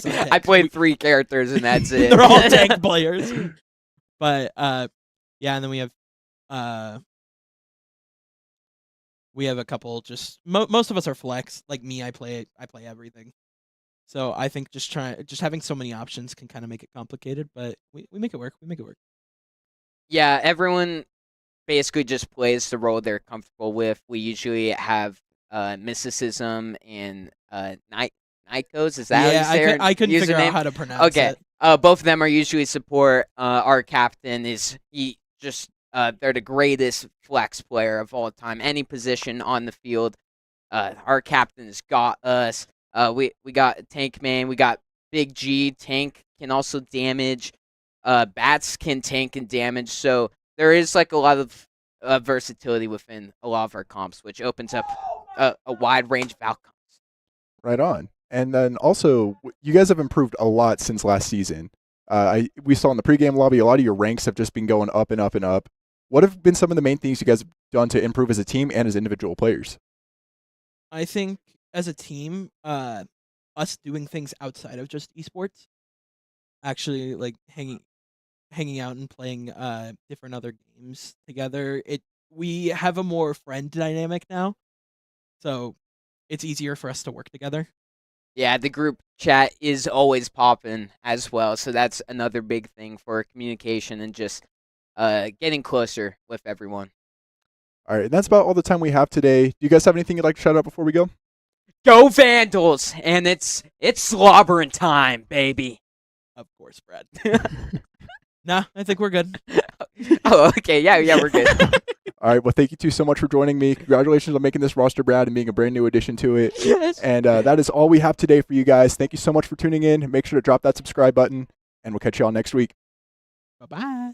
on tank. I played 3 characters and that's it. They're all tank players. But yeah, and then we have a couple. Just most of us are flex. Like me, I play everything. So I think just having so many options can kind of make it complicated, but we make it work. Yeah, everyone basically just plays the role they're comfortable with. We usually have mysticism and Nikos. Is that I couldn't figure out username? how to pronounce Okay, it. both of them are usually support. Our captain is they're the greatest flex player of all time. Any position on the field, our captain's got us. We got a tank man. We got Big G. Tank can also damage. Bats can tank and damage. So there is like a lot of versatility within a lot of our comps, which opens up a wide range of outcomes. Right on. And then also, you guys have improved a lot since last season. We saw in the pregame lobby, a lot of your ranks have just been going up and up and up. What have been some of the main things you guys have done to improve as a team and as individual players? I think as a team, us doing things outside of just esports, actually like hanging out and playing different other games together, it we have a more friend dynamic now, so it's easier for us to work together. Yeah, the group chat is always popping as well, so that's another big thing for communication and just getting closer with everyone. All right, and that's about all the time we have today. Do you guys have anything you'd like to shout out before we go? Go Vandals! And it's slobbering time, baby. Of course, Brad. Nah, I think we're good. Oh, okay, yeah, we're good. All right, well, thank you two so much for joining me. Congratulations on making this roster, Brad, and being a brand new addition to it. Yes. And that is all we have today for you guys. Thank you so much for tuning in. Make sure to drop that subscribe button, and we'll catch you all next week. Bye-bye.